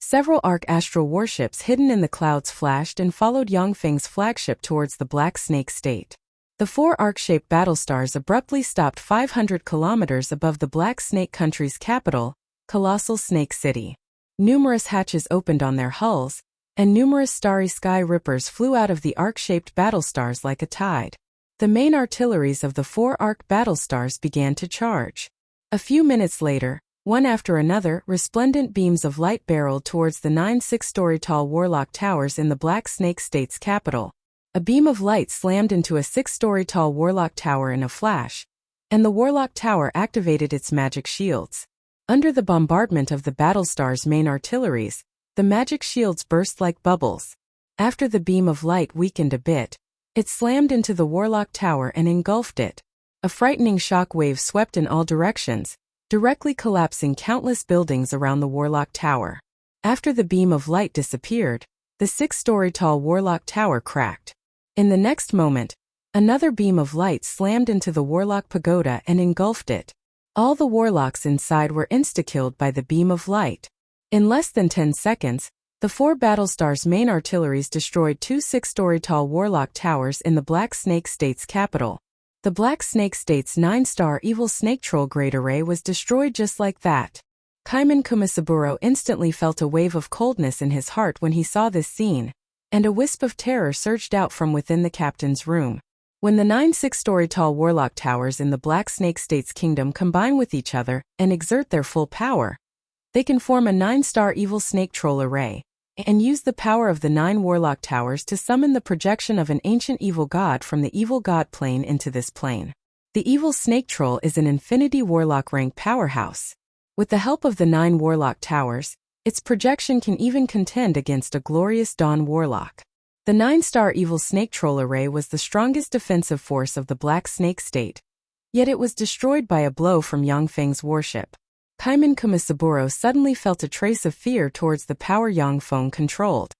Several Arc-Astral warships hidden in the clouds flashed and followed Yang Feng's flagship towards the Black Snake State. The 4 arc-shaped battlestars abruptly stopped 500 kilometers above the Black Snake country's capital, Colossal Snake City. Numerous hatches opened on their hulls, and numerous starry sky rippers flew out of the arc-shaped battlestars like a tide. The main artilleries of the 4 arc battlestars began to charge. A few minutes later, one after another, resplendent beams of light barreled towards the 9 6-story tall Warlock Towers in the Black Snake State's capital. A beam of light slammed into a 6-story tall Warlock Tower in a flash, and the Warlock Tower activated its magic shields. Under the bombardment of the Battlestar's main artilleries, the magic shields burst like bubbles. After the beam of light weakened a bit, it slammed into the Warlock Tower and engulfed it. A frightening shock wave swept in all directions, directly collapsing countless buildings around the Warlock Tower. After the beam of light disappeared, the 6-story tall Warlock Tower cracked. In the next moment, another beam of light slammed into the Warlock Pagoda and engulfed it. All the warlocks inside were insta-killed by the beam of light. In less than 10 seconds, the 4 Battlestar's main artilleries destroyed 2 6-story tall Warlock Towers in the Black Snake State's capital. The Black Snake State's 9-star Evil Snake Troll Great Array was destroyed just like that. Kaiman Kumasaburo instantly felt a wave of coldness in his heart when he saw this scene, and a wisp of terror surged out from within the captain's room. When the 9 6-story tall Warlock Towers in the Black Snake State's kingdom combine with each other and exert their full power, they can form a 9-star Evil Snake Troll Array, and use the power of the 9 Warlock Towers to summon the projection of an ancient evil god from the evil god plane into this plane. The Evil Snake Troll is an Infinity Warlock rank powerhouse. With the help of the 9 Warlock Towers, its projection can even contend against a glorious Dawn Warlock. The 9-star Evil Snake Troll Array was the strongest defensive force of the Black Snake State, yet it was destroyed by a blow from Yang Feng's warship. Kaiman Kumasaburo suddenly felt a trace of fear towards the power Yang Feng controlled.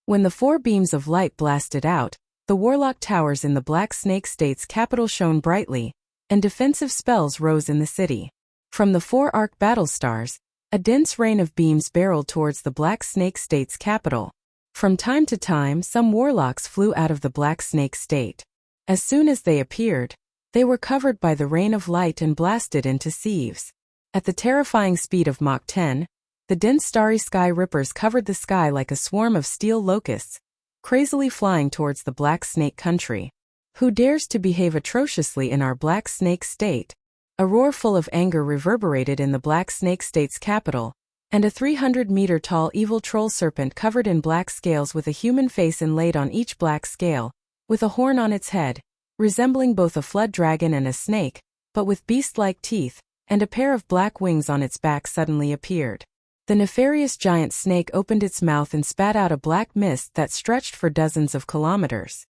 When the 4 beams of light blasted out, the Warlock Towers in the Black Snake State's capital shone brightly, and defensive spells rose in the city. From the 4 arc battlestars, a dense rain of beams barreled towards the Black Snake State's capital. From time to time, some warlocks flew out of the Black Snake State. As soon as they appeared, they were covered by the rain of light and blasted into sieves. At the terrifying speed of Mach 10, the dense starry sky rippers covered the sky like a swarm of steel locusts, crazily flying towards the Black Snake country. "Who dares to behave atrociously in our Black Snake State?" A roar full of anger reverberated in the Black Snake State's capital, and a 300-meter-tall evil troll serpent covered in black scales with a human face inlaid on each black scale, with a horn on its head, resembling both a flood dragon and a snake, but with beast-like teeth, and a pair of black wings on its back suddenly appeared. The nefarious giant snake opened its mouth and spat out a black mist that stretched for dozens of kilometers.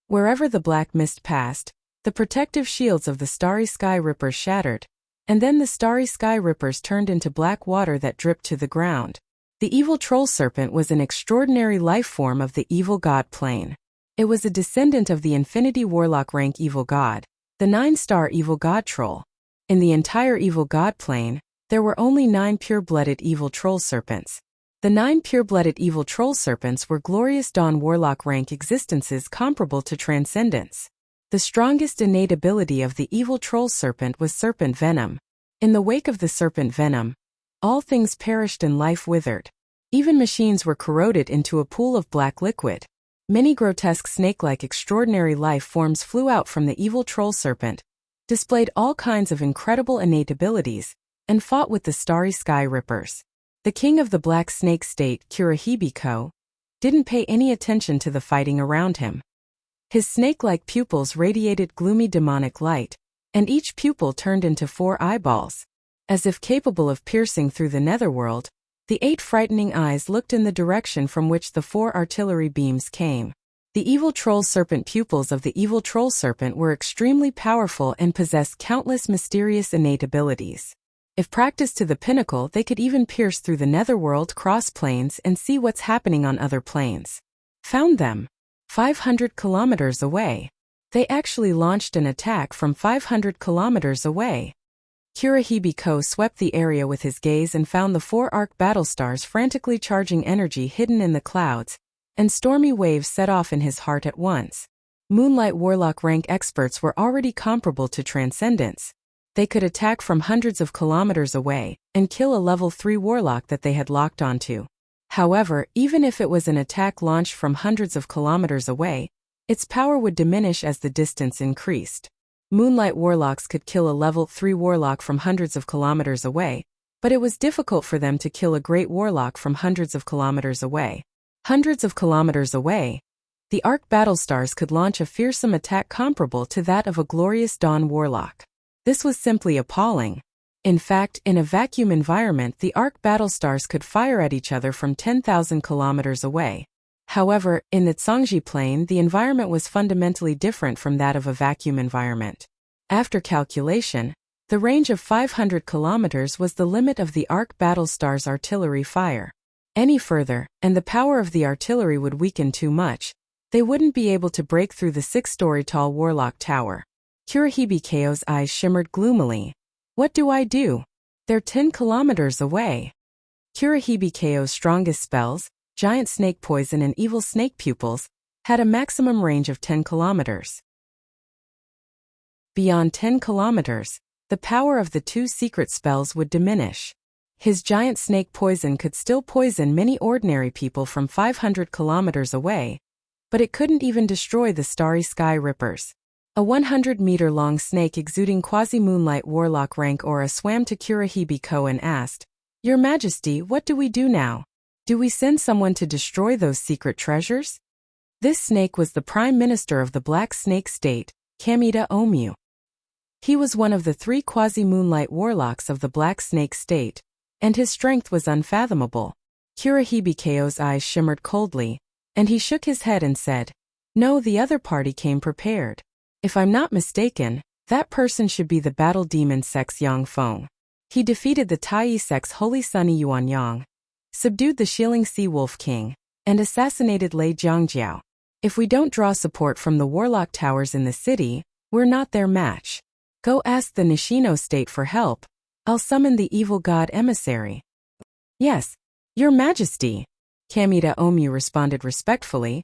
Wherever the black mist passed, the protective shields of the starry sky rippers shattered, and then the starry sky rippers turned into black water that dripped to the ground. The evil troll serpent was an extraordinary life form of the evil god plane. It was a descendant of the Infinity Warlock rank evil god, the 9-star evil god troll. In the entire evil god plane, there were only 9 pure-blooded evil troll serpents. The 9 pure-blooded evil troll serpents were glorious dawn warlock rank existences comparable to transcendence. The strongest innate ability of the evil troll serpent was serpent venom. In the wake of the serpent venom, all things perished and life withered. Even machines were corroded into a pool of black liquid. Many grotesque snake-like extraordinary life forms flew out from the evil troll serpent, displayed all kinds of incredible innate abilities, and fought with the starry sky rippers. The king of the Black Snake State, Kurahibiko, didn't pay any attention to the fighting around him. His snake-like pupils radiated gloomy demonic light, and each pupil turned into 4 eyeballs. As if capable of piercing through the netherworld, the 8 frightening eyes looked in the direction from which the 4 artillery beams came. The evil troll serpent pupils of the evil troll serpent were extremely powerful and possessed countless mysterious innate abilities. If practiced to the pinnacle, they could even pierce through the netherworld cross planes and see what's happening on other planes. Found them 500 kilometers away. They actually launched an attack from 500 kilometers away. Kurahibiko swept the area with his gaze and found the 4 arc battlestars frantically charging energy hidden in the clouds, and stormy waves set off in his heart at once. Moonlight Warlock rank experts were already comparable to Transcendence. They could attack from hundreds of kilometers away and kill a level 3 Warlock that they had locked onto. However, even if it was an attack launched from hundreds of kilometers away, its power would diminish as the distance increased. Moonlight Warlocks could kill a level 3 Warlock from hundreds of kilometers away, but it was difficult for them to kill a Great Warlock from hundreds of kilometers away. Hundreds of kilometers away, the Arc Battlestars could launch a fearsome attack comparable to that of a glorious Dawn Warlock. This was simply appalling. In fact, in a vacuum environment, the Arc Battlestars could fire at each other from 10,000 kilometers away. However, in the Zhongji plane, the environment was fundamentally different from that of a vacuum environment. After calculation, the range of 500 kilometers was the limit of the Arc Battlestar's artillery fire. Any further, and the power of the artillery would weaken too much. They wouldn't be able to break through the 6-story tall Warlock Tower. Kurahibiko's eyes shimmered gloomily. What do I do? They're 10 kilometers away. Kurahibiko's strongest spells, giant snake poison and evil snake pupils, had a maximum range of 10 kilometers. Beyond 10 kilometers, the power of the 2 secret spells would diminish. His giant snake poison could still poison many ordinary people from 500 kilometers away, but it couldn't even destroy the starry sky rippers. A 100-meter-long snake exuding quasi-moonlight warlock rank aura swam to Kurahibiko and asked, "Your Majesty, what do we do now? Do we send someone to destroy those secret treasures?" This snake was the Prime Minister of the Black Snake State, Kamita Omu. He was one of the 3 quasi-moonlight warlocks of the Black Snake State, and his strength was unfathomable. Kurahibiko's eyes shimmered coldly, and he shook his head and said, "No, the other party came prepared. If I'm not mistaken, that person should be the battle demon Sex Yang Feng. He defeated the Tai Sex Holy Sunny Yuan Yang, subdued the Shilling Sea Wolf King, and assassinated Lei Jiangjiao. If we don't draw support from the Warlock Towers in the city, we're not their match. Go ask the Nishino State for help. I'll summon the evil god emissary." "Yes, Your Majesty," Kamita Omu responded respectfully,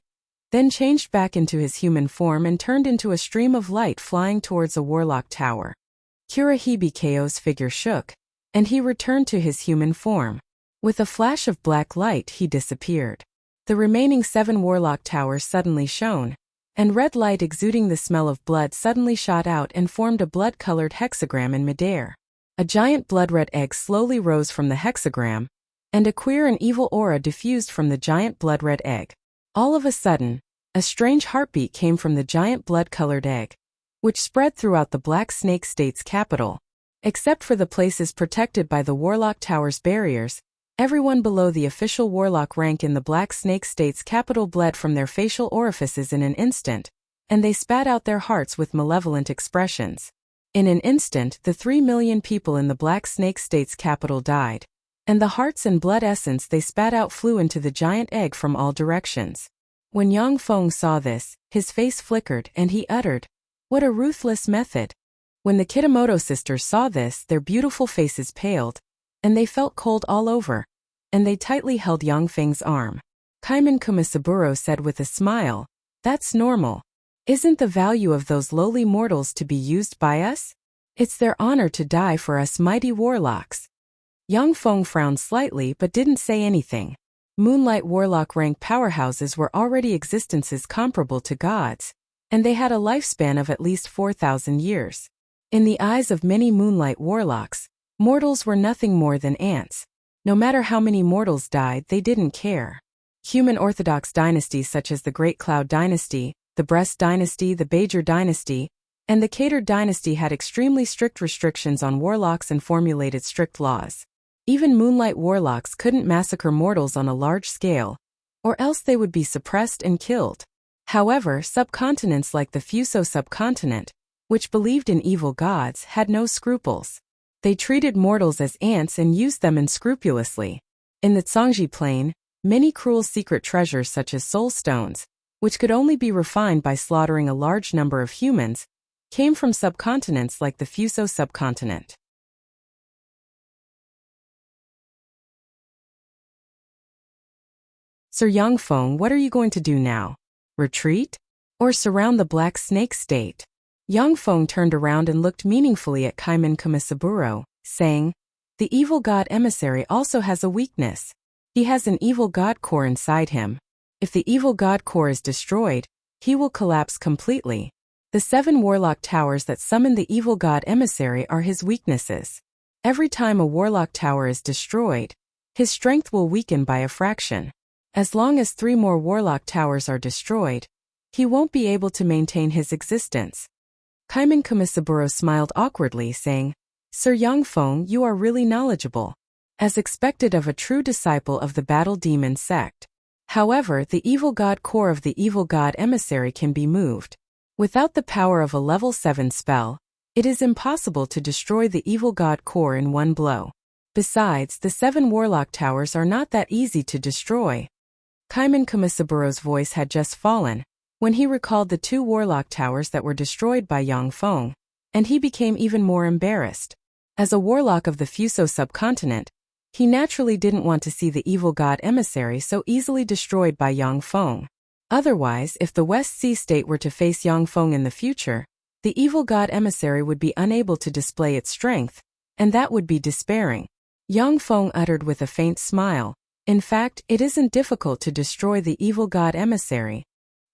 then changed back into his human form and turned into a stream of light flying towards a Warlock Tower. Kurahibiko's figure shook, and he returned to his human form. With a flash of black light, he disappeared. The remaining 7 Warlock Towers suddenly shone, and red light exuding the smell of blood suddenly shot out and formed a blood-colored hexagram in midair. A giant blood-red egg slowly rose from the hexagram, and a queer and evil aura diffused from the giant blood-red egg. All of a sudden, a strange heartbeat came from the giant blood-colored egg, which spread throughout the Black Snake State's capital. Except for the places protected by the Warlock Tower's barriers, everyone below the official Warlock rank in the Black Snake State's capital bled from their facial orifices in an instant, and they spat out their hearts with malevolent expressions. In an instant, the 3 million people in the Black Snake State's capital died, and the hearts and blood essence they spat out flew into the giant egg from all directions. When Yang Feng saw this, his face flickered and he uttered, "What a ruthless method." When the Kitamoto sisters saw this, their beautiful faces paled, and they felt cold all over, and they tightly held Yang Feng's arm. Kaiman Kumisaburo said with a smile, "That's normal. Isn't the value of those lowly mortals to be used by us? It's their honor to die for us mighty warlocks." Yang Feng frowned slightly but didn't say anything. Moonlight Warlock rank powerhouses were already existences comparable to gods, and they had a lifespan of at least 4,000 years. In the eyes of many Moonlight Warlocks, mortals were nothing more than ants. No matter how many mortals died, they didn't care. Human Orthodox dynasties such as the Great Cloud Dynasty, the Breast Dynasty, the Bajor Dynasty, and the Cater Dynasty had extremely strict restrictions on warlocks and formulated strict laws. Even Moonlight Warlocks couldn't massacre mortals on a large scale, or else they would be suppressed and killed. However, subcontinents like the Fuso subcontinent, which believed in evil gods, had no scruples. They treated mortals as ants and used them unscrupulously. In the Zhangji Plain, many cruel secret treasures such as soul stones, which could only be refined by slaughtering a large number of humans, came from subcontinents like the Fuso subcontinent. Sir Yang Feng, what are you going to do now? Retreat? Or surround the Black Snake State? Yang Feng turned around and looked meaningfully at Kaiman Kumisaburo, saying, "The evil god emissary also has a weakness. He has an evil god core inside him. If the evil god core is destroyed, he will collapse completely. The 7 warlock towers that summon the evil god emissary are his weaknesses. Every time a warlock tower is destroyed, his strength will weaken by a fraction. As long as 3 more warlock towers are destroyed, he won't be able to maintain his existence." Kaiman Kumisaburo smiled awkwardly, saying, "Sir Yang Feng, you are really knowledgeable, as expected of a true disciple of the Battle Demon sect. However, the evil god core of the evil god emissary can be moved. Without the power of a level 7 spell, it is impossible to destroy the evil god core in one blow. Besides, the 7 warlock towers are not that easy to destroy." Kaiman Kumisaburo's voice had just fallen when he recalled the 2 warlock towers that were destroyed by Yang Feng, and he became even more embarrassed. As a warlock of the Fuso subcontinent, he naturally didn't want to see the evil god emissary so easily destroyed by Yang Feng. Otherwise, if the West Sea State were to face Yang Feng in the future, the evil god emissary would be unable to display its strength, and that would be despairing. Yang Feng uttered with a faint smile, "In fact, it isn't difficult to destroy the evil god emissary."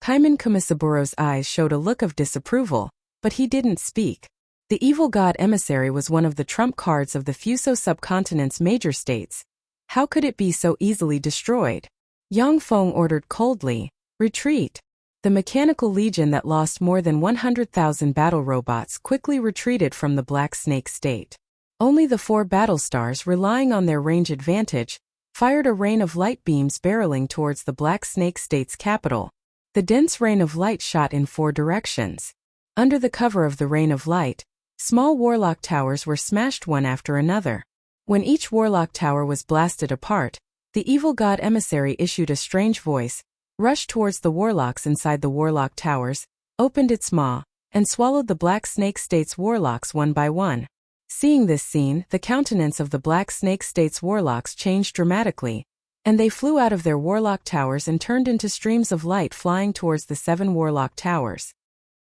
Kaiman Kumisaburo's eyes showed a look of disapproval, but he didn't speak. The evil god emissary was one of the trump cards of the Fuso subcontinent's major states. How could it be so easily destroyed? Yang Feng ordered coldly, "Retreat." The mechanical legion that lost more than 100,000 battle robots quickly retreated from the Black Snake State. Only the 4 battle stars, relying on their range advantage, fired a rain of light beams barreling towards the Black Snake State's capital. The dense rain of light shot in 4 directions. Under the cover of the rain of light, small warlock towers were smashed one after another. When each warlock tower was blasted apart, the evil god emissary issued a strange voice, rushed towards the warlocks inside the warlock towers, opened its maw, and swallowed the Black Snake State's warlocks one by one. Seeing this scene, the countenance of the Black Snake State's warlocks changed dramatically, and they flew out of their warlock towers and turned into streams of light flying towards the 7 warlock towers.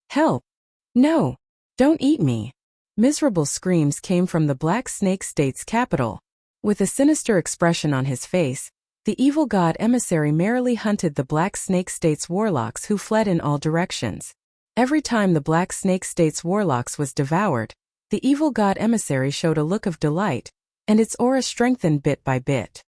"Help! No! Don't eat me!" Miserable screams came from the Black Snake State's capital. With a sinister expression on his face, The evil god emissary merrily hunted the Black Snake State's warlocks who fled in all directions. Every time the Black Snake State's warlocks was devoured, the evil god emissary showed a look of delight, and its aura strengthened bit by bit.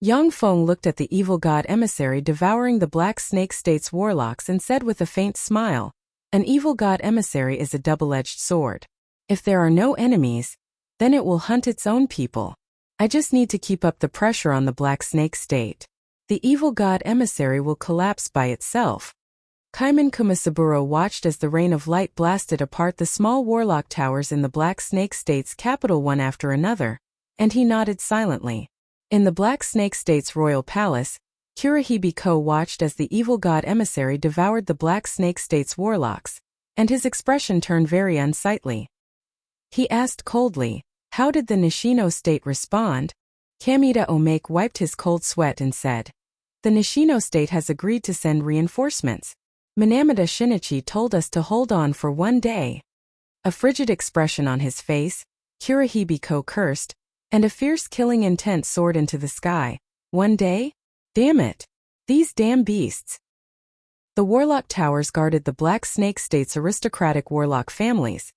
Yang Feng looked at the evil god emissary devouring the Black Snake State's warlocks and said with a faint smile, "An evil god emissary is a double-edged sword. If there are no enemies, then it will hunt its own people. I just need to keep up the pressure on the Black Snake State. The evil god emissary will collapse by itself." Kaiman Kumasaburo watched as the rain of light blasted apart the small warlock towers in the Black Snake State's capital one after another, and he nodded silently. In the Black Snake State's royal palace, Kurihibiko watched as the evil god emissary devoured the Black Snake State's warlocks, and his expression turned very unsightly. He asked coldly, "How did the Nishino State respond?" Kamida Omake wiped his cold sweat and said, "The Nishino State has agreed to send reinforcements. Minamata Shinichi told us to hold on for 1 day." A frigid expression on his face, Kurihibiko cursed, and a fierce killing intent soared into the sky. 1 day? Damn it! These damn beasts! The warlock towers guarded the Black Snake State's aristocratic warlock families,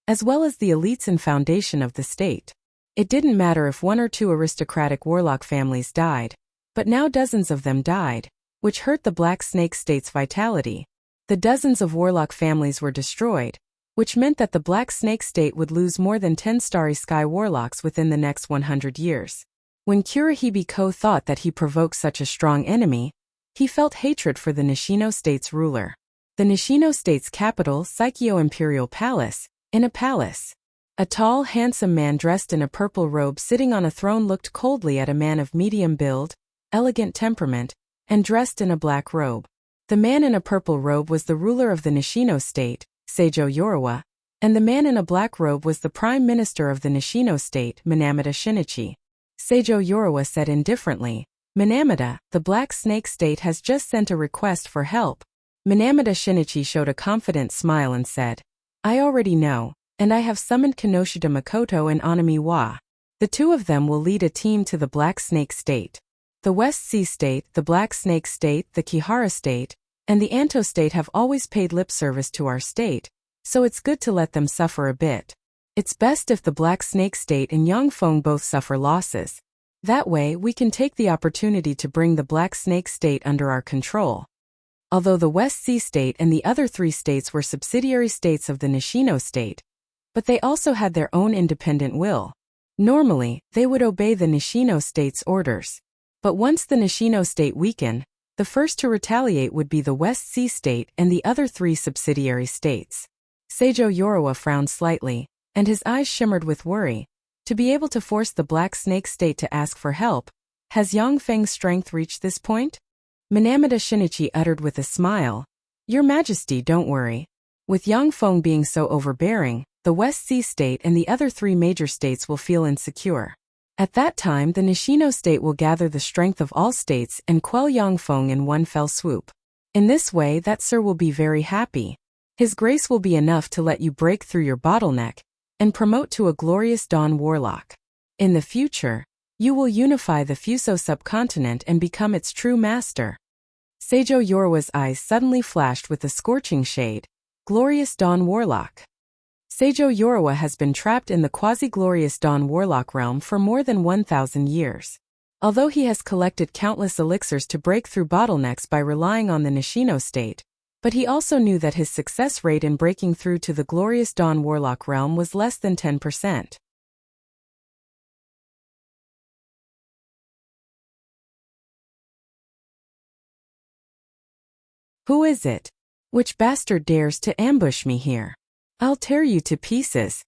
as well as the elites and foundation of the state. It didn't matter if 1 or 2 aristocratic warlock families died, but now dozens of them died, which hurt the Black Snake State's vitality. The dozens of warlock families were destroyed, which meant that the Black Snake State would lose more than 10 Starry Sky warlocks within the next 100 years. When Kurihibiko thought that he provoked such a strong enemy, he felt hatred for the Nishino State's ruler. The Nishino State's capital, Saikyo Imperial Palace, in a palace. A tall, handsome man dressed in a purple robe sitting on a throne looked coldly at a man of medium build, elegant temperament, and dressed in a black robe. The man in a purple robe was the ruler of the Nishino State, Seijo Yorawa, and the man in a black robe was the prime minister of the Nishino State, Minamata Shinichi. Seijo Yorawa said indifferently, "Minamata, the Black Snake State has just sent a request for help." Minamata Shinichi showed a confident smile and said, "I already know, and I have summoned Kinoshita Makoto and Anami Wa. The 2 of them will lead a team to the Black Snake State. The West Sea State, the Black Snake State, the Kihara State, and the Anto State have always paid lip service to our state, so it's good to let them suffer a bit. It's best if the Black Snake State and Yangfeng both suffer losses. That way we can take the opportunity to bring the Black Snake State under our control." Although the West Sea State and the other 3 states were subsidiary states of the Nishino State, but they also had their own independent will. Normally, they would obey the Nishino State's orders. But once the Nishino State weakened, the first to retaliate would be the West Sea State and the other 3 subsidiary states. Seijo Yorawa frowned slightly, and his eyes shimmered with worry. To be able to force the Black Snake State to ask for help, has Yang Feng's strength reached this point? Minamata Shinichi uttered with a smile, "Your Majesty, don't worry. With Yang Feng being so overbearing, the West Sea State and the other 3 major states will feel insecure. At that time the Nishino State will gather the strength of all states and quell Yangfeng in one fell swoop. In this way that sir will be very happy. His grace will be enough to let you break through your bottleneck and promote to a glorious Dawn Warlock. In the future, you will unify the Fuso subcontinent and become its true master." Seijo Yorawa's eyes suddenly flashed with a scorching shade. Glorious Dawn Warlock. Seijo Yorawa has been trapped in the quasi-glorious Dawn Warlock realm for more than 1,000 years. Although he has collected countless elixirs to break through bottlenecks by relying on the Nishino State, but he also knew that his success rate in breaking through to the glorious Dawn Warlock realm was less than 10%. "Who is it? Which bastard dares to ambush me here? I'll tear you to pieces."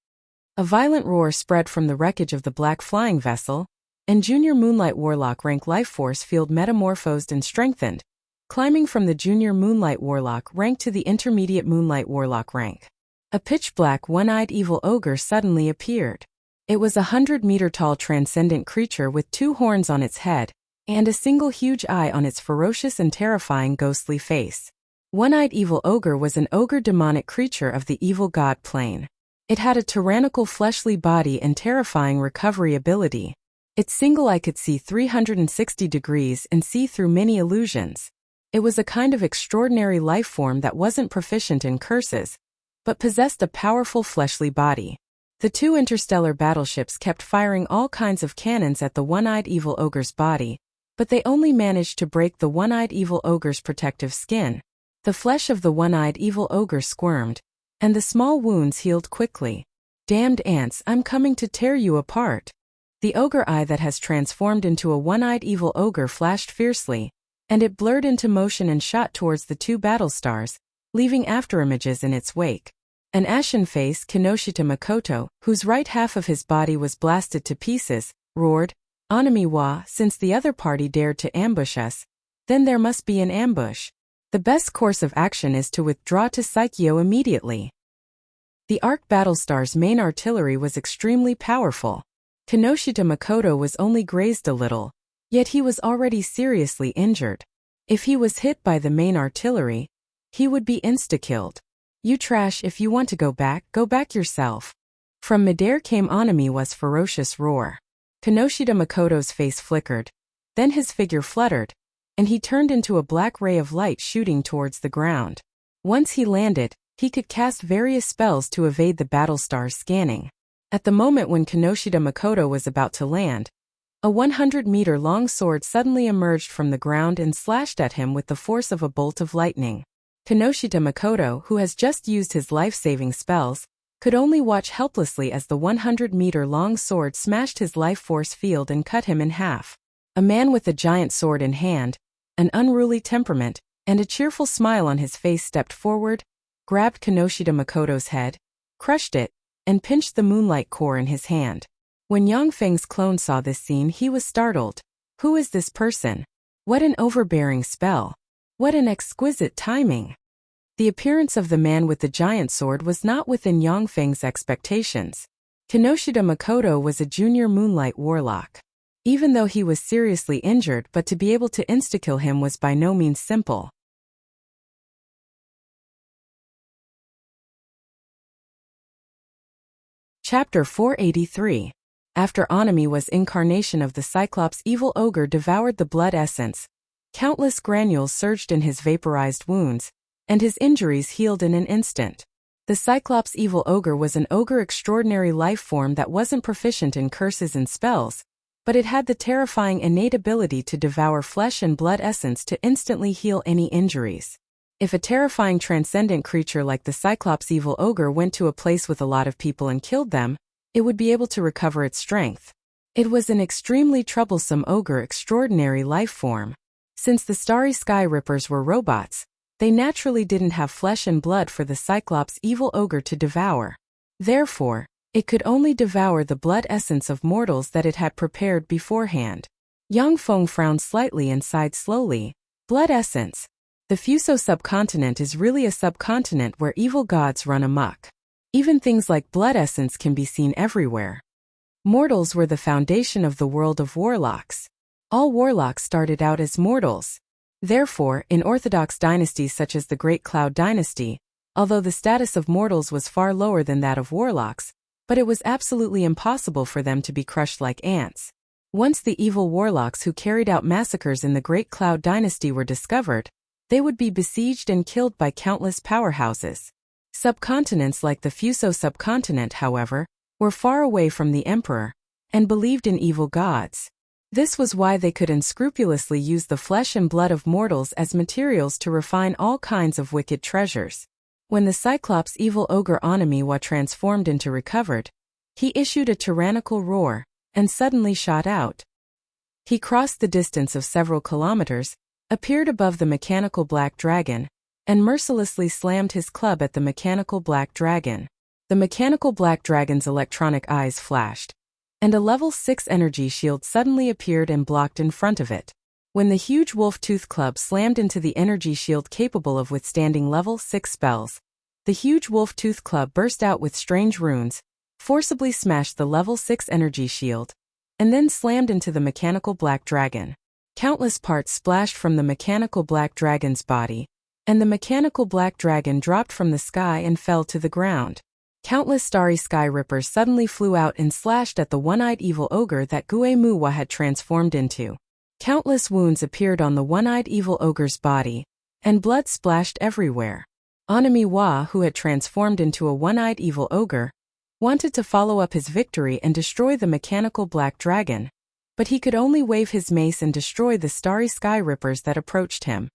A violent roar spread from the wreckage of the black flying vessel, and Junior Moonlight Warlock rank life force field metamorphosed and strengthened, climbing from the Junior Moonlight Warlock rank to the Intermediate Moonlight Warlock rank. A pitch-black one-eyed evil ogre suddenly appeared. It was a 100-meter-tall transcendent creature with 2 horns on its head, and a single huge eye on its ferocious and terrifying ghostly face. One-eyed evil ogre was an ogre demonic creature of the evil god plane. It had a tyrannical fleshly body and terrifying recovery ability. Its single eye could see 360 degrees and see through many illusions. It was a kind of extraordinary life form that wasn't proficient in curses, but possessed a powerful fleshly body. The two interstellar battleships kept firing all kinds of cannons at the one-eyed evil ogre's body, but they only managed to break the one-eyed evil ogre's protective skin. The flesh of the one-eyed evil ogre squirmed, and the small wounds healed quickly. Damned ants, I'm coming to tear you apart. The ogre eye that has transformed into a one-eyed evil ogre flashed fiercely, and it blurred into motion and shot towards the two battle stars, leaving afterimages in its wake. An ashen-faced Kinoshita Makoto, whose right half of his body was blasted to pieces, roared, "Anami wa, since the other party dared to ambush us, then there must be an ambush. The best course of action is to withdraw to Saikyo immediately." The Arc Battlestar's main artillery was extremely powerful. Kinoshita Makoto was only grazed a little, yet he was already seriously injured. If he was hit by the main artillery, he would be insta-killed. "You trash, if you want to go back yourself." From midair came Anamiwa's ferocious roar. Kinoshita Makoto's face flickered, then his figure fluttered, and he turned into a black ray of light shooting towards the ground. Once he landed, he could cast various spells to evade the Battlestar's scanning. At the moment when Kinoshita Makoto was about to land, a 100-meter-long sword suddenly emerged from the ground and slashed at him with the force of a bolt of lightning. Kinoshita Makoto, who has just used his life-saving spells, could only watch helplessly as the 100-meter-long sword smashed his life force field and cut him in half. A man with a giant sword in hand, an unruly temperament, and a cheerful smile on his face stepped forward, grabbed Kinoshita Makoto's head, crushed it, and pinched the moonlight core in his hand. When Yang Feng's clone saw this scene, he was startled. Who is this person? What an overbearing spell! What an exquisite timing! The appearance of the man with the giant sword was not within Yang Feng's expectations. Kinoshita Makoto was a junior moonlight warlock. Even though he was seriously injured, but to be able to insta-kill him was by no means simple. Chapter 483. After Anamiwa's incarnation of the Cyclops evil ogre devoured the blood essence, countless granules surged in his vaporized wounds, and his injuries healed in an instant. The Cyclops evil ogre was an ogre extraordinary life form that wasn't proficient in curses and spells, but it had the terrifying innate ability to devour flesh and blood essence to instantly heal any injuries. If a terrifying transcendent creature like the Cyclops evil ogre went to a place with a lot of people and killed them, it would be able to recover its strength. It was an extremely troublesome ogre extraordinary life form. Since the Starry Sky Rippers were robots, they naturally didn't have flesh and blood for the Cyclops evil ogre to devour. Therefore, it could only devour the blood essence of mortals that it had prepared beforehand. Yang Feng frowned slightly and sighed slowly. Blood essence. The Fuso subcontinent is really a subcontinent where evil gods run amok. Even things like blood essence can be seen everywhere. Mortals were the foundation of the world of warlocks. All warlocks started out as mortals. Therefore, in orthodox dynasties such as the Great Cloud Dynasty, although the status of mortals was far lower than that of warlocks, but it was absolutely impossible for them to be crushed like ants. Once the evil warlocks who carried out massacres in the Great Cloud Dynasty were discovered, they would be besieged and killed by countless powerhouses. Subcontinents like the Fuso subcontinent, however, were far away from the emperor, and believed in evil gods. This was why they could unscrupulously use the flesh and blood of mortals as materials to refine all kinds of wicked treasures. When the Cyclops evil ogre Anamiwa transformed into recovered, he issued a tyrannical roar, and suddenly shot out. He crossed the distance of several kilometers, appeared above the mechanical black dragon, and mercilessly slammed his club at the mechanical black dragon. The mechanical black dragon's electronic eyes flashed, and a level 6 energy shield suddenly appeared and blocked in front of it. When the huge wolf-tooth club slammed into the energy shield capable of withstanding level 6 spells, the huge wolf-tooth club burst out with strange runes, forcibly smashed the level 6 energy shield, and then slammed into the mechanical black dragon. Countless parts splashed from the mechanical black dragon's body, and the mechanical black dragon dropped from the sky and fell to the ground. Countless starry sky rippers suddenly flew out and slashed at the one-eyed evil ogre that Guemuwa had transformed into. Countless wounds appeared on the one-eyed evil ogre's body, and blood splashed everywhere. Onamiwa, who had transformed into a one-eyed evil ogre, wanted to follow up his victory and destroy the mechanical black dragon, but he could only wave his mace and destroy the starry sky rippers that approached him.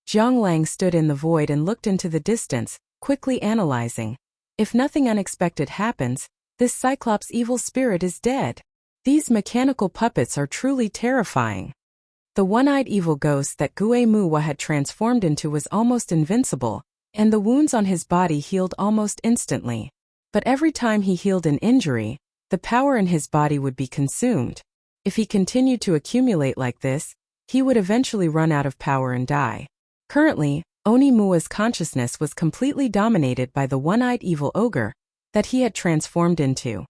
Zhonglang stood in the void and looked into the distance, quickly analyzing. If nothing unexpected happens, this Cyclops evil spirit is dead. These mechanical puppets are truly terrifying. The one-eyed evil ghost that Guemuwa had transformed into was almost invincible, and the wounds on his body healed almost instantly. But every time he healed an injury, the power in his body would be consumed. If he continued to accumulate like this, he would eventually run out of power and die. Currently, Onimuwa's consciousness was completely dominated by the one-eyed evil ogre that he had transformed into.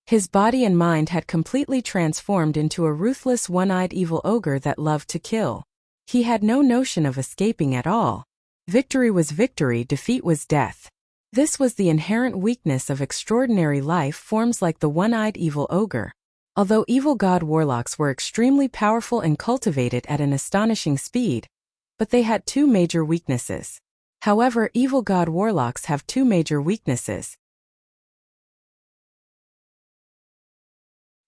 His body and mind had completely transformed into a ruthless one-eyed evil ogre that loved to kill. He had no notion of escaping at all. Victory was victory, defeat was death. This was the inherent weakness of extraordinary life forms like the one-eyed evil ogre. Although evil god warlocks were extremely powerful and cultivated at an astonishing speed, but they had two major weaknesses. However, evil god warlocks have two major weaknesses.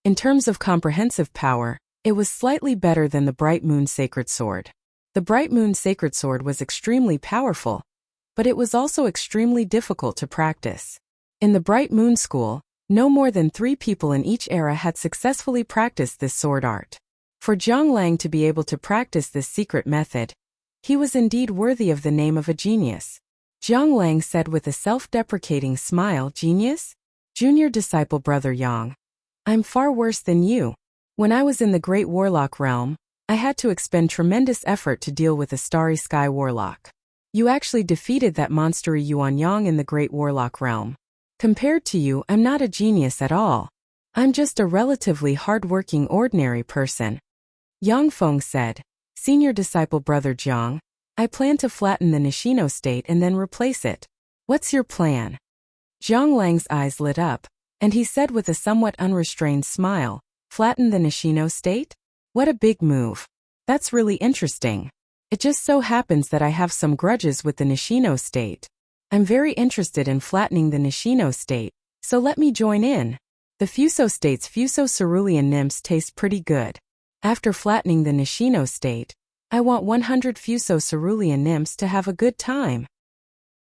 In terms of comprehensive power, it was slightly better than the Bright Moon Sacred Sword. The Bright Moon Sacred Sword was extremely powerful, but it was also extremely difficult to practice. In the Bright Moon School, no more than 3 people in each era had successfully practiced this sword art. For Zhonglang to be able to practice this secret method, he was indeed worthy of the name of a genius. Zhonglang said with a self-deprecating smile, "Genius? Junior disciple brother Yang. I'm far worse than you. When I was in the Great Warlock realm, I had to expend tremendous effort to deal with a Starry Sky Warlock. You actually defeated that monster Yuan Yang in the Great Warlock realm. Compared to you, I'm not a genius at all. I'm just a relatively hard-working ordinary person." Yang Feng said, "Senior disciple brother Jiang, I plan to flatten the Nishino state and then replace it. What's your plan?" Zhonglang's eyes lit up, and he said with a somewhat unrestrained smile, "Flatten the Nishino state? What a big move. That's really interesting. It just so happens that I have some grudges with the Nishino state. I'm very interested in flattening the Nishino state, so let me join in. The Fuso state's Fuso cerulean nymphs taste pretty good. After flattening the Nishino state, I want 100 Fuso cerulean nymphs to have a good time."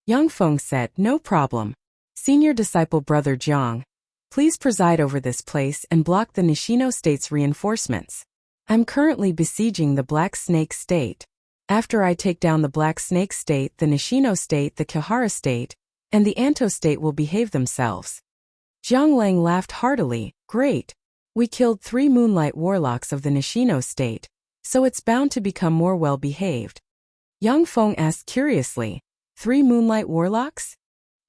Yang Feng said, "No problem. Senior disciple brother Jiang, please preside over this place and block the Nishino state's reinforcements. I'm currently besieging the Black Snake state. After I take down the Black Snake state, the Nishino state, the Kihara state, and the Anto state will behave themselves." Zhonglang laughed heartily, "Great. We killed 3 Moonlight Warlocks of the Nishino state, so it's bound to become more well-behaved." Yang Feng asked curiously, 3 Moonlight Warlocks?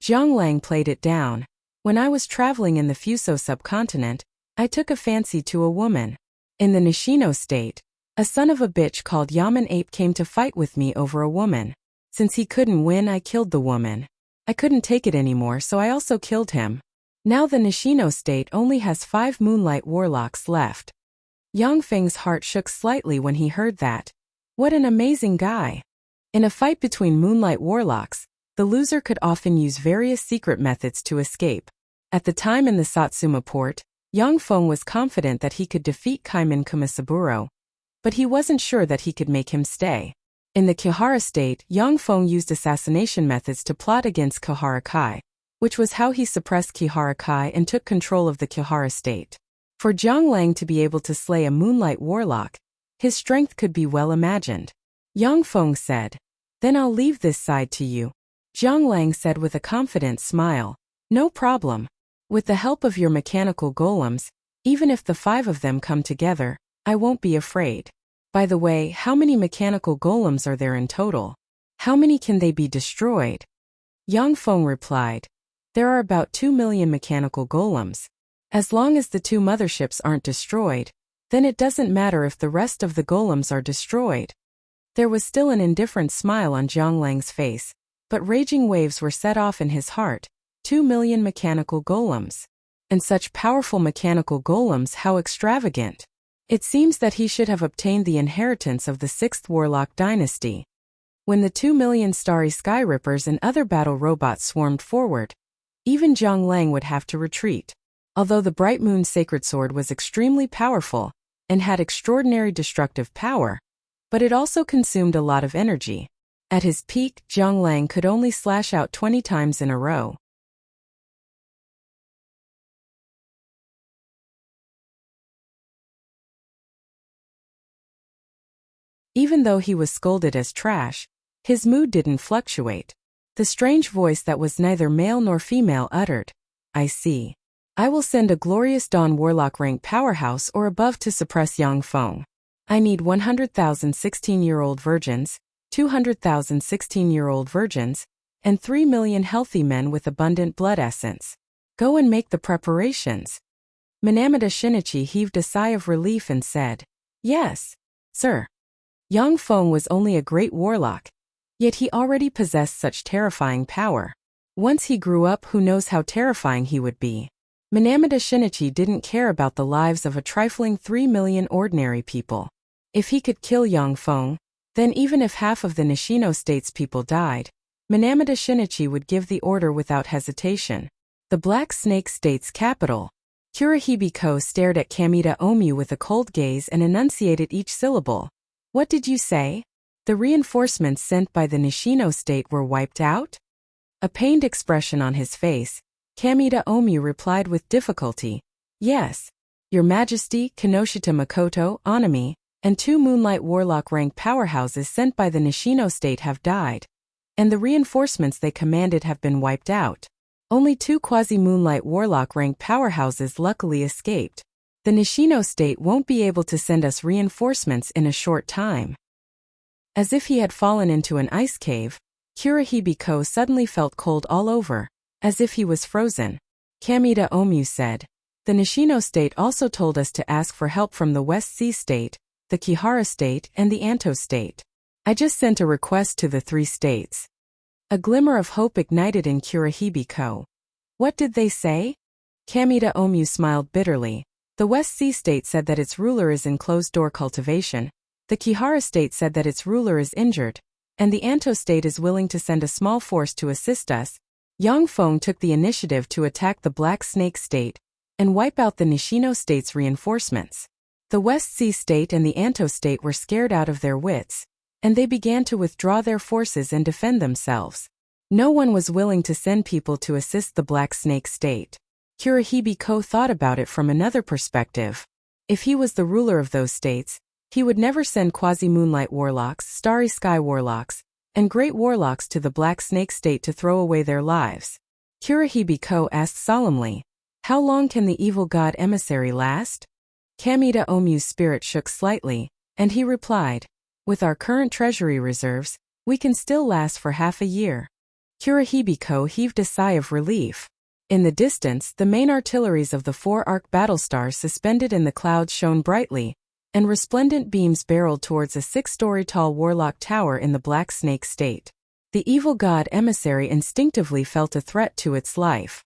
Zhonglang played it down. "When I was traveling in the Fuso subcontinent, I took a fancy to a woman. In the Nishino state, a son of a bitch called Yaman Ape came to fight with me over a woman. Since he couldn't win, I killed the woman. I couldn't take it anymore, so I also killed him. Now the Nishino state only has 5 Moonlight Warlocks left." Yang Feng's heart shook slightly when he heard that. What an amazing guy. In a fight between Moonlight Warlocks, the loser could often use various secret methods to escape. At the time in the Satsuma port, Yang Feng was confident that he could defeat Kaiman Kumasaburo, but he wasn't sure that he could make him stay. In the Kihara state, Yang Feng used assassination methods to plot against Kihara Kai, which was how he suppressed Kihara Kai and took control of the Kihara state. For Zhonglang to be able to slay a Moonlight Warlock, his strength could be well imagined. Yang Feng said, "Then I'll leave this side to you." Zhonglang said with a confident smile, "No problem. With the help of your mechanical golems, even if the 5 of them come together, I won't be afraid. By the way, how many mechanical golems are there in total? How many can they be destroyed?" Yang Feng replied, "There are about 2 million mechanical golems. As long as the 2 motherships aren't destroyed, then it doesn't matter if the rest of the golems are destroyed." There was still an indifferent smile on Zhonglang's face, but raging waves were set off in his heart, 2 million mechanical golems. And such powerful mechanical golems, how extravagant. It seems that he should have obtained the inheritance of the 6th Warlock dynasty. When the 2 million starry Skyrippers and other battle robots swarmed forward, even Zhang Lang would have to retreat. Although the Bright Moon Sacred Sword was extremely powerful and had extraordinary destructive power, but it also consumed a lot of energy. At his peak, Zhang Lang could only slash out 20 times in a row. Even though he was scolded as trash, his mood didn't fluctuate. The strange voice that was neither male nor female uttered, "I see. I will send a glorious Dawn Warlock rank powerhouse or above to suppress Yang Feng. I need 100,000 16-year-old virgins, 200,000 16-year-old virgins, and 3 million healthy men with abundant blood essence. Go and make the preparations." Minamata Shinichi heaved a sigh of relief and said, "Yes, sir." Yang Feng was only a great warlock, yet he already possessed such terrifying power. Once he grew up, who knows how terrifying he would be. Minamata Shinichi didn't care about the lives of a trifling 3 million ordinary people. If he could kill Yang Feng, then even if half of the Nishino state's people died, Minamata Shinichi would give the order without hesitation. The Black Snake State's capital. Kurihibiko stared at Kamita Omu with a cold gaze and enunciated each syllable. "What did you say? The reinforcements sent by the Nishino state were wiped out?" A pained expression on his face, Kamita Omu replied with difficulty, "Yes, Your Majesty, Kinoshita Makoto, Anami, and 2 Moonlight Warlock rank powerhouses sent by the Nishino state have died, and the reinforcements they commanded have been wiped out. Only 2 Quasi-Moonlight Warlock rank powerhouses luckily escaped. The Nishino state won't be able to send us reinforcements in a short time." As if he had fallen into an ice cave, Kurihibiko suddenly felt cold all over, as if he was frozen. Kamita Omu said, "The Nishino state also told us to ask for help from the West Sea state, the Kihara state, and the Anto state. I just sent a request to the 3 states." A glimmer of hope ignited in Kurihibiko. "What did they say?" Kamita Omu smiled bitterly. "The West Sea state said that its ruler is in closed-door cultivation, the Kihara state said that its ruler is injured, and the Anto state is willing to send a small force to assist us." Yang Feng took the initiative to attack the Black Snake state and wipe out the Nishino state's reinforcements. The West Sea state and the Anto state were scared out of their wits, and they began to withdraw their forces and defend themselves. No one was willing to send people to assist the Black Snake state. Kurihibiko thought about it from another perspective. If he was the ruler of those states, he would never send Quasi-Moonlight Warlocks, Starry Sky Warlocks, and Great Warlocks to the Black Snake state to throw away their lives. Kurihibiko asked solemnly, "How long can the evil god emissary last?" Kamita Omu's spirit shook slightly, and he replied, "With our current treasury reserves, we can still last for half a year." Kurihibiko heaved a sigh of relief. In the distance, the main artilleries of the 4 arc battlestars suspended in the clouds shone brightly, and resplendent beams barreled towards a 6-story tall warlock tower in the Black Snake state. The evil god emissary instinctively felt a threat to its life.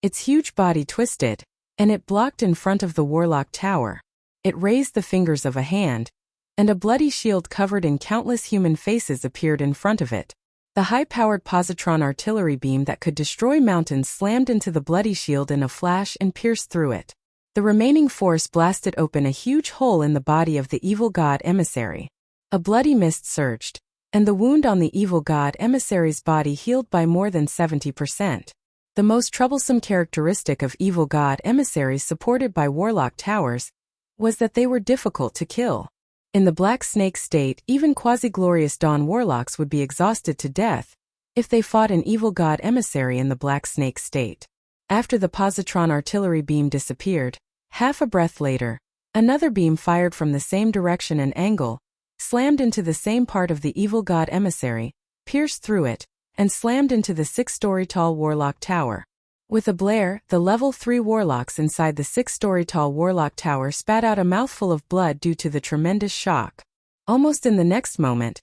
Its huge body twisted, and it blocked in front of the warlock tower. It raised the fingers of a hand, and a bloody shield covered in countless human faces appeared in front of it. The high-powered positron artillery beam that could destroy mountains slammed into the bloody shield in a flash and pierced through it. The remaining force blasted open a huge hole in the body of the evil god emissary. A bloody mist surged, and the wound on the evil god emissary's body healed by more than 70%. The most troublesome characteristic of evil god emissaries supported by warlock towers was that they were difficult to kill. In the Black Snake state, even quasi-glorious Dawn Warlocks would be exhausted to death if they fought an evil god emissary in the Black Snake state. After the positron artillery beam disappeared, half a breath later, another beam fired from the same direction and angle, slammed into the same part of the evil god emissary, pierced through it, and slammed into the 6-story tall warlock tower. With a blare, the level 3 warlocks inside the 6-story tall warlock tower spat out a mouthful of blood due to the tremendous shock. Almost in the next moment,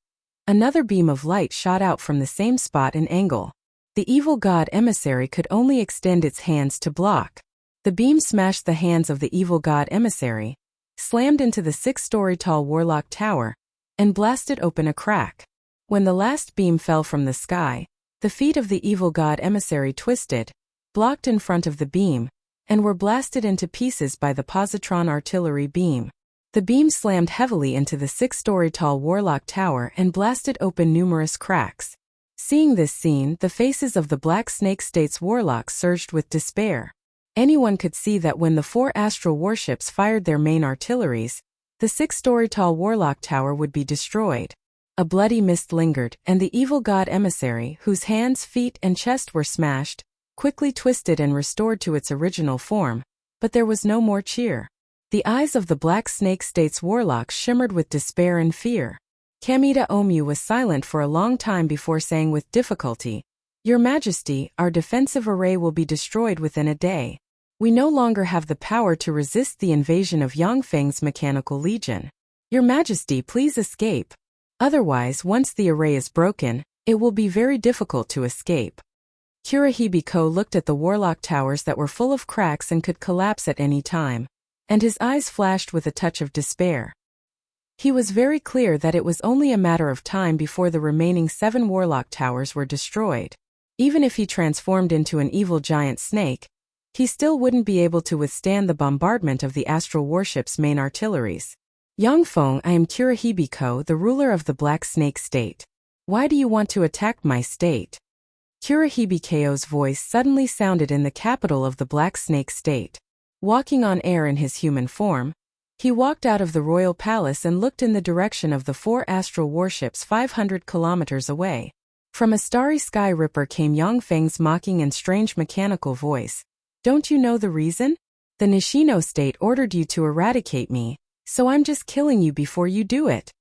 another beam of light shot out from the same spot and angle. The evil god emissary could only extend its hands to block. The beam smashed the hands of the evil god emissary, slammed into the 6-story-tall warlock tower, and blasted open a crack. When the last beam fell from the sky, the feet of the evil god emissary twisted, blocked in front of the beam, and were blasted into pieces by the positron artillery beam. The beam slammed heavily into the 6-story-tall warlock tower and blasted open numerous cracks. Seeing this scene, the faces of the Black Snake State's warlocks surged with despair. Anyone could see that when the 4 astral warships fired their main artilleries, the 6-story-tall warlock tower would be destroyed. A bloody mist lingered, and the evil god emissary, whose hands, feet, and chest were smashed, quickly twisted and restored to its original form, but there was no more cheer. The eyes of the Black Snake State's warlocks shimmered with despair and fear. Kamita Omu was silent for a long time before saying with difficulty, "Your Majesty, our defensive array will be destroyed within a day. We no longer have the power to resist the invasion of Yangfeng's mechanical legion. Your Majesty, please escape. Otherwise, once the array is broken, it will be very difficult to escape." Kurahibiko looked at the warlock towers that were full of cracks and could collapse at any time, and his eyes flashed with a touch of despair. He was very clear that it was only a matter of time before the remaining 7 warlock towers were destroyed. Even if he transformed into an evil giant snake, he still wouldn't be able to withstand the bombardment of the astral warship's main artilleries. "Yangfeng, I am Kurahibiko, the ruler of the Black Snake State. Why do you want to attack my state?" Kurahibiko's voice suddenly sounded in the capital of the Black Snake State. Walking on air in his human form, he walked out of the royal palace and looked in the direction of the 4 astral warships 500 kilometers away. From a starry sky ripper came Yangfeng's mocking and strange mechanical voice. "Don't you know the reason? The Nishino state ordered you to eradicate me, so I'm just killing you before you do it."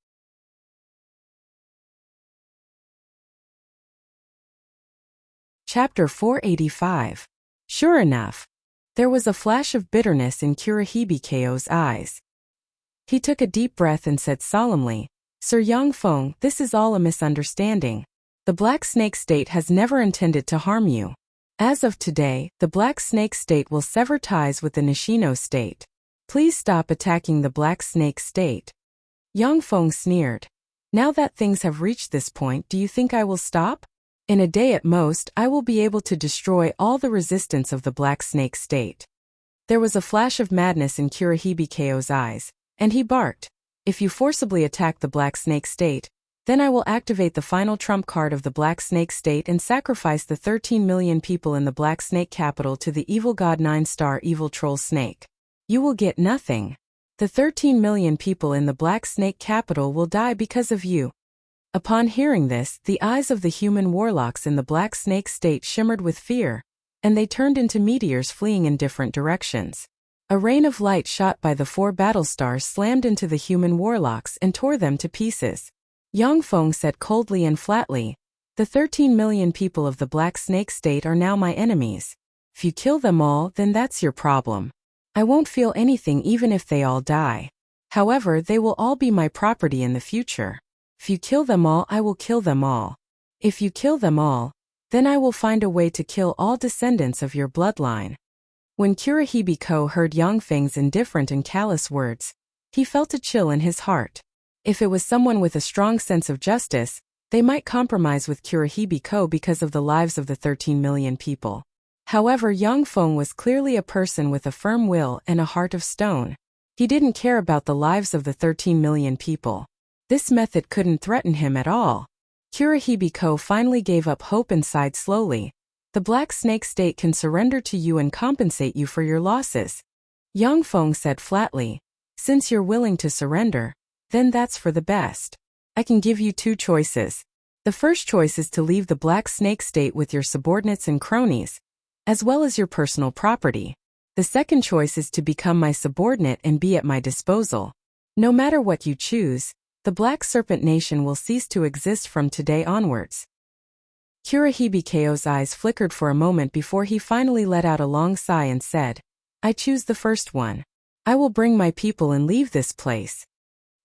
Chapter 485. Sure enough, there was a flash of bitterness in Kurahibiko's eyes. He took a deep breath and said solemnly, "Sir Yangfeng, this is all a misunderstanding. The Black Snake State has never intended to harm you. As of today, the Black Snake State will sever ties with the Nishino state. Please stop attacking the Black Snake State." Yangfeng sneered. "Now that things have reached this point, do you think I will stop? In a day at most, I will be able to destroy all the resistance of the Black Snake State." There was a flash of madness in Kurahibiko's eyes, and he barked, "If you forcibly attack the Black Snake State, then I will activate the final trump card of the Black Snake State and sacrifice the 13 million people in the Black Snake capital to the evil god 9-star evil troll snake. You will get nothing. The 13 million people in the Black Snake capital will die because of you." Upon hearing this, the eyes of the human warlocks in the Black Snake State shimmered with fear, and they turned into meteors fleeing in different directions. A rain of light shot by the 4 battle stars slammed into the human warlocks and tore them to pieces. Yangfeng said coldly and flatly, "The 13 million people of the Black Snake State are now my enemies. If you kill them all, then that's your problem. I won't feel anything even if they all die. However, they will all be my property in the future. If you kill them all, I will kill them all. If you kill them all, then I will find a way to kill all descendants of your bloodline." When Kurahibiko heard Yangfeng's indifferent and callous words, he felt a chill in his heart. If it was someone with a strong sense of justice, they might compromise with Kurahibiko because of the lives of the 13 million people. However, Yangfeng was clearly a person with a firm will and a heart of stone. He didn't care about the lives of the 13 million people. This method couldn't threaten him at all. Kurahibiko finally gave up hope and sighed slowly. "The Black Snake State can surrender to you and compensate you for your losses." Yangfeng said flatly, "Since you're willing to surrender, then that's for the best. I can give you 2 choices. The first choice is to leave the Black Snake State with your subordinates and cronies, as well as your personal property. The second choice is to become my subordinate and be at my disposal. No matter what you choose, the Black Serpent Nation will cease to exist from today onwards." Kurahibiko's eyes flickered for a moment before he finally let out a long sigh and said, "I choose the first one. I will bring my people and leave this place."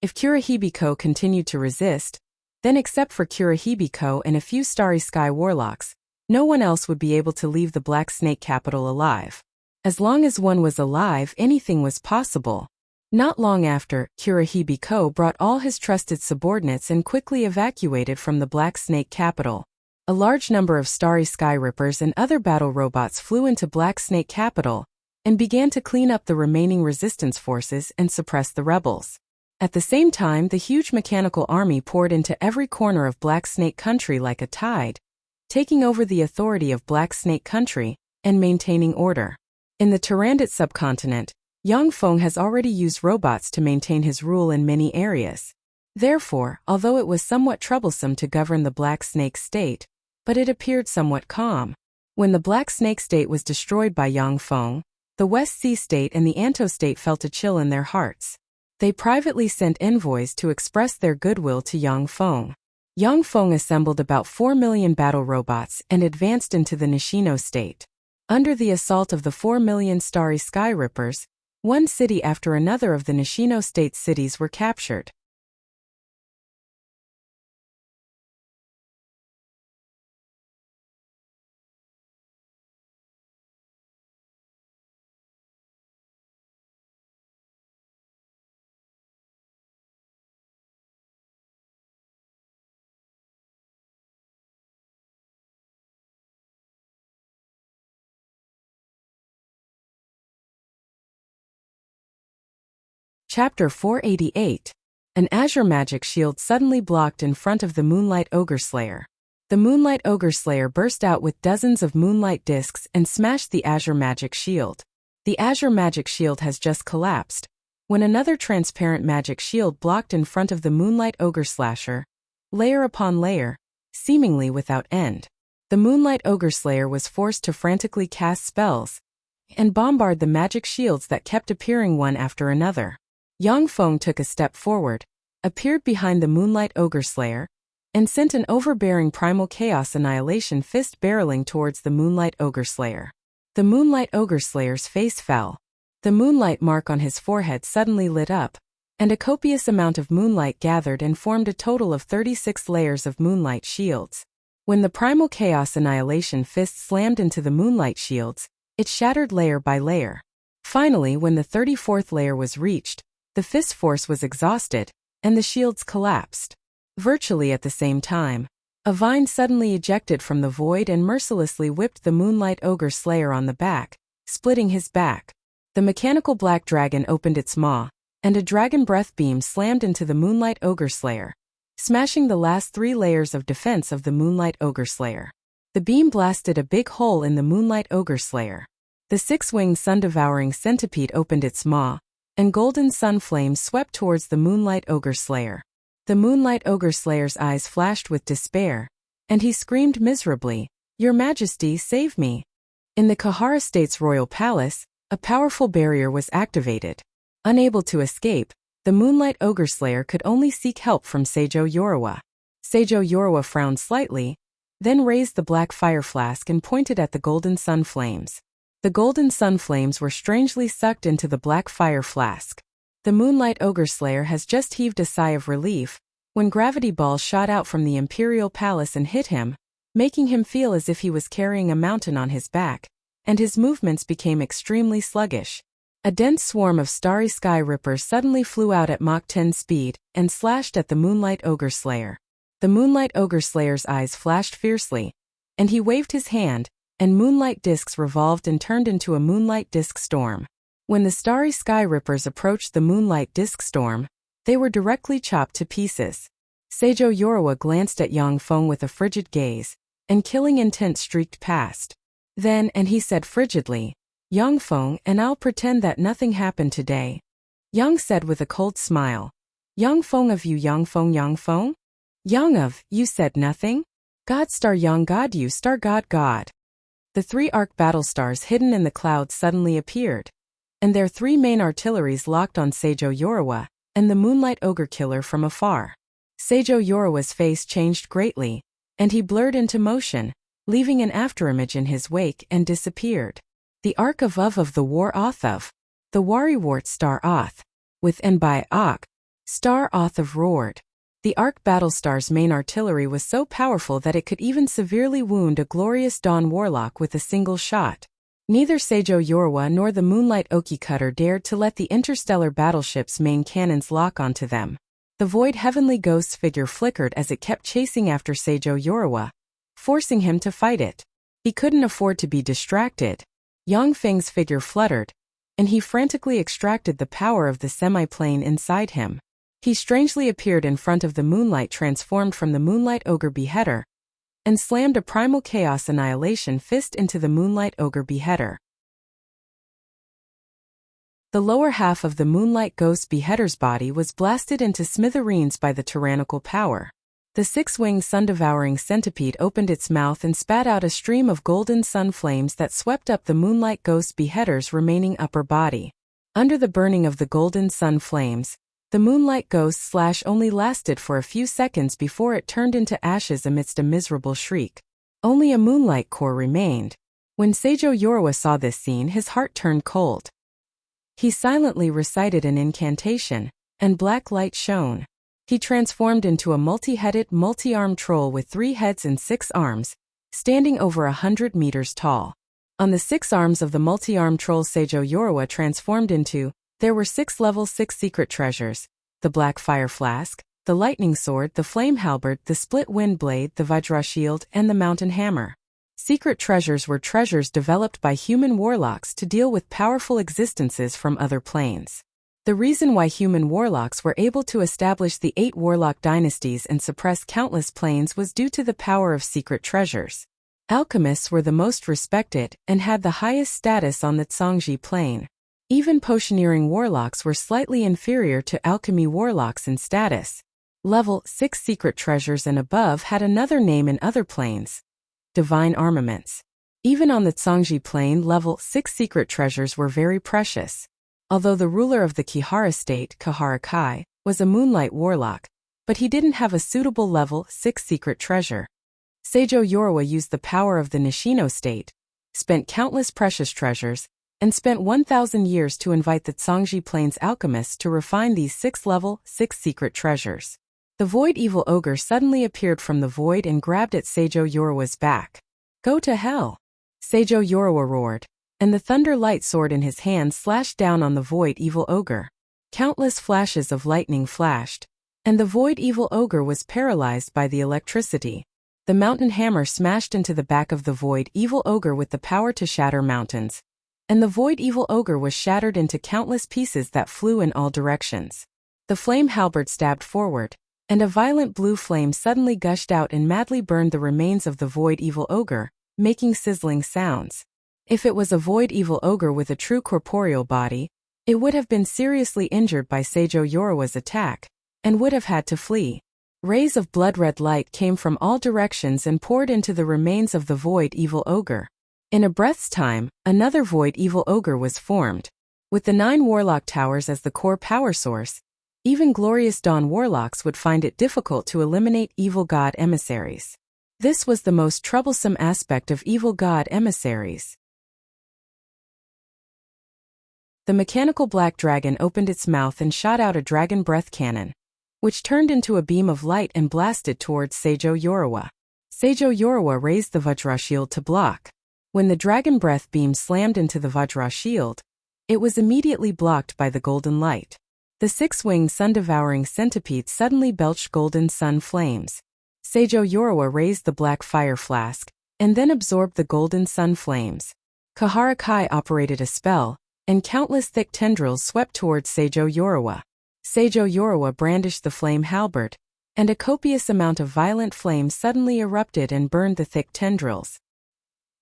If Kurahibiko continued to resist, then except for Kurahibiko and a few starry sky warlocks, No one else would be able to leave the Black Snake capital alive. As long as one was alive, anything was possible. Not long after, Kurahibiko brought all his trusted subordinates and quickly evacuated from the Black Snake capital. A large number of Starry Sky Rippers and other battle robots flew into Black Snake capital and began to clean up the remaining resistance forces and suppress the rebels. At the same time, the huge mechanical army poured into every corner of Black Snake country like a tide, taking over the authority of Black Snake country and maintaining order. In the Tyrannid subcontinent, Yang Feng has already used robots to maintain his rule in many areas. Therefore, although it was somewhat troublesome to govern the Black Snake state, but it appeared somewhat calm. When the Black Snake state was destroyed by Yang Feng, the West Sea state and the Anto state felt a chill in their hearts. They privately sent envoys to express their goodwill to Yang Feng. Yang Feng assembled about 4 million battle robots and advanced into the Nishino state. Under the assault of the 4 million Starry Sky Rippers, one city after another of the Nishino state's cities were captured. Chapter 488. An azure magic shield suddenly blocked in front of the Moonlight Ogre Slayer. The Moonlight Ogre Slayer burst out with dozens of moonlight discs and smashed the azure magic shield. The azure magic shield has just collapsed, when another transparent magic shield blocked in front of the Moonlight Ogre Slasher, layer upon layer, seemingly without end. The Moonlight Ogre Slayer was forced to frantically cast spells and bombard the magic shields that kept appearing one after another. Yang Feng took a step forward, appeared behind the Moonlight Ogre Slayer, and sent an overbearing primal chaos annihilation fist barreling towards the Moonlight Ogre Slayer. The Moonlight Ogre Slayer's face fell. The moonlight mark on his forehead suddenly lit up, and a copious amount of moonlight gathered and formed a total of 36 layers of moonlight shields. When the primal chaos annihilation fist slammed into the moonlight shields, it shattered layer by layer. Finally, when the 34th layer was reached, the fist force was exhausted, and the shields collapsed. Virtually at the same time, a vine suddenly ejected from the void and mercilessly whipped the Moonlight Ogre Slayer on the back, splitting his back. The mechanical black dragon opened its maw, and a dragon breath beam slammed into the Moonlight Ogre Slayer, smashing the last 3 layers of defense of the Moonlight Ogre Slayer. The beam blasted a big hole in the Moonlight Ogre Slayer. The 6-winged sun-devouring centipede opened its maw, and golden sun flames swept towards the Moonlight Ogre Slayer. The Moonlight Ogre Slayer's eyes flashed with despair, and he screamed miserably, "Your Majesty, save me!" In the Kahara State's royal palace, a powerful barrier was activated. Unable to escape, the Moonlight Ogre Slayer could only seek help from Seijo Yorawa. Seijo Yorawa frowned slightly, then raised the black fire flask and pointed at the golden sun flames. The golden sun flames were strangely sucked into the black fire flask. The Moonlight Ogre Slayer has just heaved a sigh of relief when gravity balls shot out from the Imperial Palace and hit him, making him feel as if he was carrying a mountain on his back, and his movements became extremely sluggish. A dense swarm of Starry Sky Rippers suddenly flew out at Mach 10 speed and slashed at the Moonlight Ogre Slayer. The Moonlight Ogre Slayer's eyes flashed fiercely, and he waved his hand, and moonlight discs revolved and turned into a moonlight disc storm. When the Starry Sky Rippers approached the moonlight disc storm, they were directly chopped to pieces. Seijo Yorawa glanced at Yang Feng with a frigid gaze, and killing intent streaked past. Then, and he said frigidly, "Yang Feng, and I'll pretend that nothing happened today." Yang said with a cold smile, "Yang Feng of you, Yang Feng, Yang Feng? Yang of, you said nothing? God star Yang God, you star God God." The 3 arc battle stars hidden in the clouds suddenly appeared, and their 3 main artilleries locked on Seijo Yorawa and the Moonlight Ogre Killer from afar. Seijo Yorawa's face changed greatly, and he blurred into motion, leaving an afterimage in his wake and disappeared. The arc of the war oath of the Wariwart star oath, with and by Ok, star oath of roared. The Arc Battlestar's main artillery was so powerful that it could even severely wound a glorious Dawn Warlock with a single shot. Neither Seijo Yorwa nor the Moonlight Oki Cutter dared to let the interstellar battleship's main cannons lock onto them. The Void Heavenly Ghost's figure flickered as it kept chasing after Seijo Yorwa, forcing him to fight it. He couldn't afford to be distracted. Yang Feng's figure fluttered, and he frantically extracted the power of the semi-plane inside him. He strangely appeared in front of the Moonlight transformed from the Moonlight Ogre Beheader, and slammed a Primal Chaos Annihilation fist into the Moonlight Ogre Beheader. The lower half of the Moonlight Ghost Beheader's body was blasted into smithereens by the tyrannical power. The six-winged sun-devouring centipede opened its mouth and spat out a stream of golden sun flames that swept up the Moonlight Ghost Beheader's remaining upper body. Under the burning of the golden sun flames, the Moonlight Ghost slash only lasted for a few seconds before it turned into ashes amidst a miserable shriek. Only a Moonlight core remained. When Seijo Yorwa saw this scene, his heart turned cold. He silently recited an incantation, and black light shone. He transformed into a multi-headed, multi-armed troll with 3 heads and 6 arms, standing over 100 meters tall. On the 6 arms of the multi-armed troll Seijo Yorwa transformed into, there were 6 level 6 secret treasures: the Black Fire Flask, the Lightning Sword, the Flame Halberd, the Split Wind Blade, the Vajra Shield, and the Mountain Hammer. Secret treasures were treasures developed by human warlocks to deal with powerful existences from other planes. The reason why human warlocks were able to establish the 8 warlock dynasties and suppress countless planes was due to the power of secret treasures. Alchemists were the most respected and had the highest status on the Zhangji plane. Even potioneering warlocks were slightly inferior to alchemy warlocks in status. Level 6 secret treasures and above had another name in other planes: divine armaments. Even on the Zhangji plane, level 6 secret treasures were very precious. Although the ruler of the Kihara state, Kihara Kai, was a Moonlight warlock, but he didn't have a suitable level 6 secret treasure. Seijo Yorwa used the power of the Nishino state, spent countless precious treasures, and spent 1,000 years to invite the Zhangji plane's alchemists to refine these 6 level 6 secret treasures. The Void Evil Ogre suddenly appeared from the void and grabbed at Seijo Yorwa's back. "Go to hell!" Seijo Yorwa roared, and the Thunder Light Sword in his hand slashed down on the Void Evil Ogre. Countless flashes of lightning flashed, and the Void Evil Ogre was paralyzed by the electricity. The Mountain Hammer smashed into the back of the Void Evil Ogre with the power to shatter mountains, and the Void Evil Ogre was shattered into countless pieces that flew in all directions. The Flame Halberd stabbed forward, and a violent blue flame suddenly gushed out and madly burned the remains of the Void Evil Ogre, making sizzling sounds. If it was a Void Evil Ogre with a true corporeal body, it would have been seriously injured by Seijo Yorwa's attack, and would have had to flee. Rays of blood-red light came from all directions and poured into the remains of the Void Evil Ogre. In a breath's time, another Void Evil Ogre was formed. With the 9 Warlock Towers as the core power source, even glorious Dawn Warlocks would find it difficult to eliminate Evil God emissaries. This was the most troublesome aspect of Evil God emissaries. The mechanical black dragon opened its mouth and shot out a dragon breath cannon, which turned into a beam of light and blasted towards Seijo Yorwa. Seijo Yorwa raised the Vajra Shield to block. When the dragon breath beam slammed into the Vajra Shield, it was immediately blocked by the golden light. The 6-winged sun-devouring centipede suddenly belched golden sun flames. Seijo Yorwa raised the Black Fire Flask, and then absorbed the golden sun flames. Kihara Kai operated a spell, and countless thick tendrils swept towards Seijo Yorwa. Seijo Yorwa brandished the Flame Halberd, and a copious amount of violent flame suddenly erupted and burned the thick tendrils.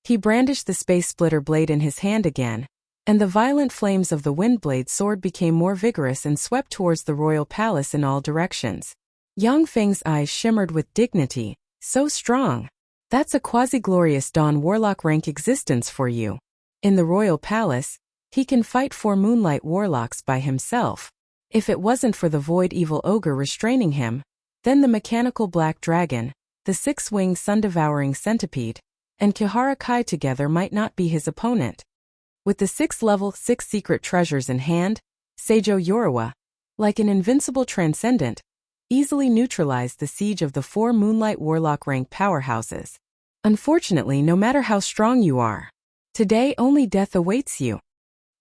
He brandished the Space Splitter blade in his hand again, and the violent flames of the Windblade sword became more vigorous and swept towards the royal palace in all directions. Yang Feng's eyes shimmered with dignity. "So strong. That's a quasi-glorious Dawn Warlock rank existence for you. In the royal palace, he can fight 4 Moonlight Warlocks by himself. If it wasn't for the Void Evil Ogre restraining him, then the mechanical black dragon, the 6-winged sun-devouring centipede, and Kihara Kai together might not be his opponent." With the 6 level 6 secret treasures in hand, Seijo Yorwa, like an invincible transcendent, easily neutralized the siege of the 4 Moonlight Warlock rank powerhouses. Unfortunately, no matter how strong you are, today only death awaits you.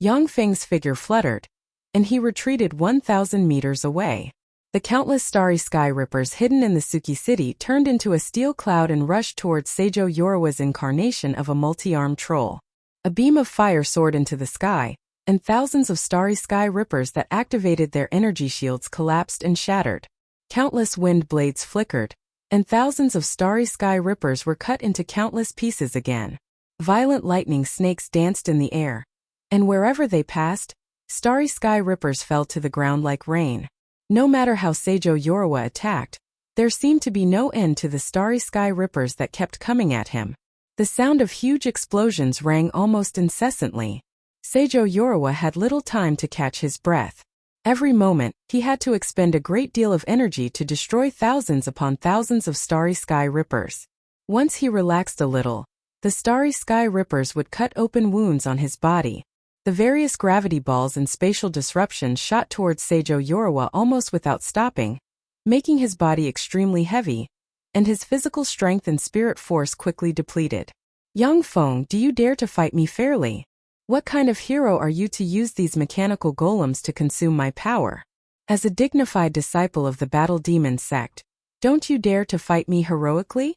Yang Feng's figure fluttered, and he retreated 1,000 meters away. The countless starry sky rippers hidden in the Suki city turned into a steel cloud and rushed towards Seijo Yoruwa's incarnation of a multi-armed troll. A beam of fire soared into the sky, and thousands of starry sky rippers that activated their energy shields collapsed and shattered. Countless wind blades flickered, and thousands of starry sky rippers were cut into countless pieces again. Violent lightning snakes danced in the air, and wherever they passed, starry sky rippers fell to the ground like rain. No matter how Seijo Yoruwa attacked, there seemed to be no end to the starry sky rippers that kept coming at him. The sound of huge explosions rang almost incessantly. Seijo Yoruwa had little time to catch his breath. Every moment, he had to expend a great deal of energy to destroy thousands upon thousands of starry sky rippers. Once he relaxed a little, the starry sky rippers would cut open wounds on his body. The various gravity balls and spatial disruptions shot towards Seijo Yoruwa almost without stopping, making his body extremely heavy, and his physical strength and spirit force quickly depleted. Yang Feng, do you dare to fight me fairly? What kind of hero are you to use these mechanical golems to consume my power? As a dignified disciple of the Battle Demon sect, don't you dare to fight me heroically?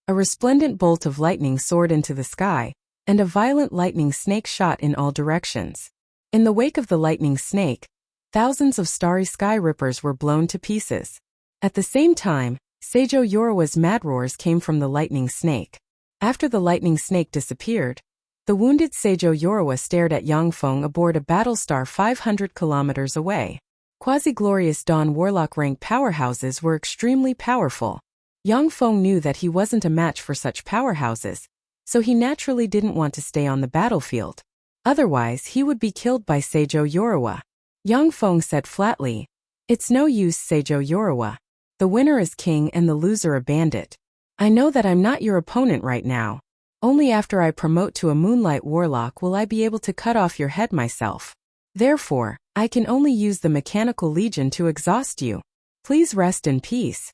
A resplendent bolt of lightning soared into the sky, and a violent lightning snake shot in all directions. In the wake of the lightning snake, thousands of starry sky rippers were blown to pieces. At the same time, Seijo Yoruwa's mad roars came from the lightning snake. After the lightning snake disappeared, the wounded Seijo Yoruwa stared at Yang Feng aboard a battlestar 500 kilometers away. Quasi-glorious Dawn Warlock rank powerhouses were extremely powerful. Yang Feng knew that he wasn't a match for such powerhouses, so he naturally didn't want to stay on the battlefield. Otherwise, he would be killed by Seijo Yoruwa. Yang Feng said flatly, "It's no use, Seijo Yoruwa. The winner is king and the loser a bandit. I know that I'm not your opponent right now. Only after I promote to a Moonlight Warlock will I be able to cut off your head myself. Therefore, I can only use the Mechanical Legion to exhaust you. Please rest in peace."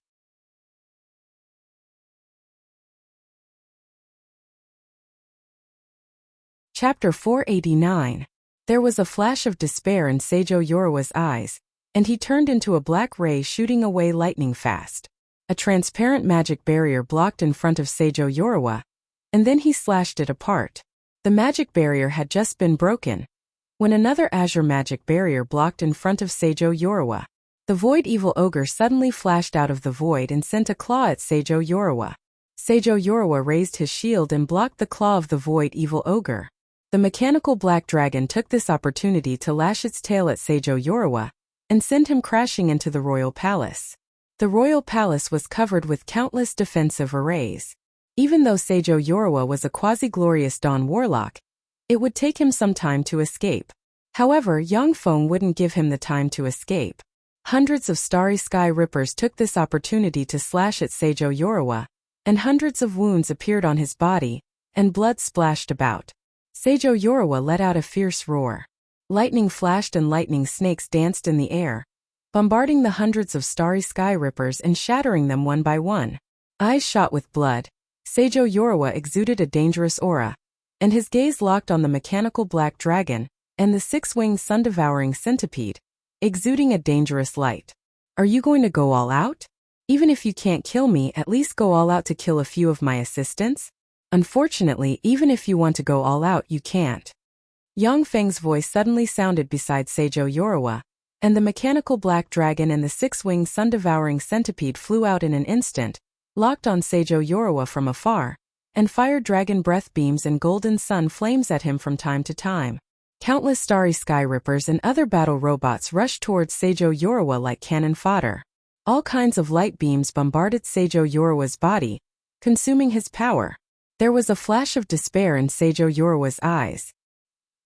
Chapter 489. There was a flash of despair in Seijo Yoruwa's eyes, and he turned into a black ray shooting away lightning fast. A transparent magic barrier blocked in front of Seijo Yoruwa, and then he slashed it apart. The magic barrier had just been broken, when another azure magic barrier blocked in front of Seijo Yoruwa. The Void Evil Ogre suddenly flashed out of the void and sent a claw at Seijo Yoruwa. Seijo Yoruwa raised his shield and blocked the claw of the Void Evil Ogre. The mechanical black dragon took this opportunity to lash its tail at Seijo Yoruwa and send him crashing into the royal palace. The royal palace was covered with countless defensive arrays. Even though Seijo Yoruwa was a quasi-glorious Dawn Warlock, it would take him some time to escape. However, Yang Feng wouldn't give him the time to escape. Hundreds of starry sky rippers took this opportunity to slash at Seijo Yoruwa, and hundreds of wounds appeared on his body, and blood splashed about. Seijo Yoruwa let out a fierce roar. Lightning flashed and lightning snakes danced in the air, bombarding the hundreds of starry sky rippers and shattering them one by one. Eyes shot with blood, Seijo Yoruwa exuded a dangerous aura, and his gaze locked on the mechanical black dragon and the six-winged sun-devouring centipede, exuding a dangerous light. Are you going to go all out? Even if you can't kill me, at least go all out to kill a few of my assistants? Unfortunately, even if you want to go all out, you can't. Yang Feng's voice suddenly sounded beside Seijo Yoruwa, and the mechanical black dragon and the six-winged sun-devouring centipede flew out in an instant, locked on Seijo Yoruwa from afar, and fired dragon breath beams and golden sun flames at him from time to time. Countless starry sky rippers and other battle robots rushed towards Seijo Yoruwa like cannon fodder. All kinds of light beams bombarded Seijo Yoruwa's body, consuming his power. There was a flash of despair in Seijo Yoruwa's eyes.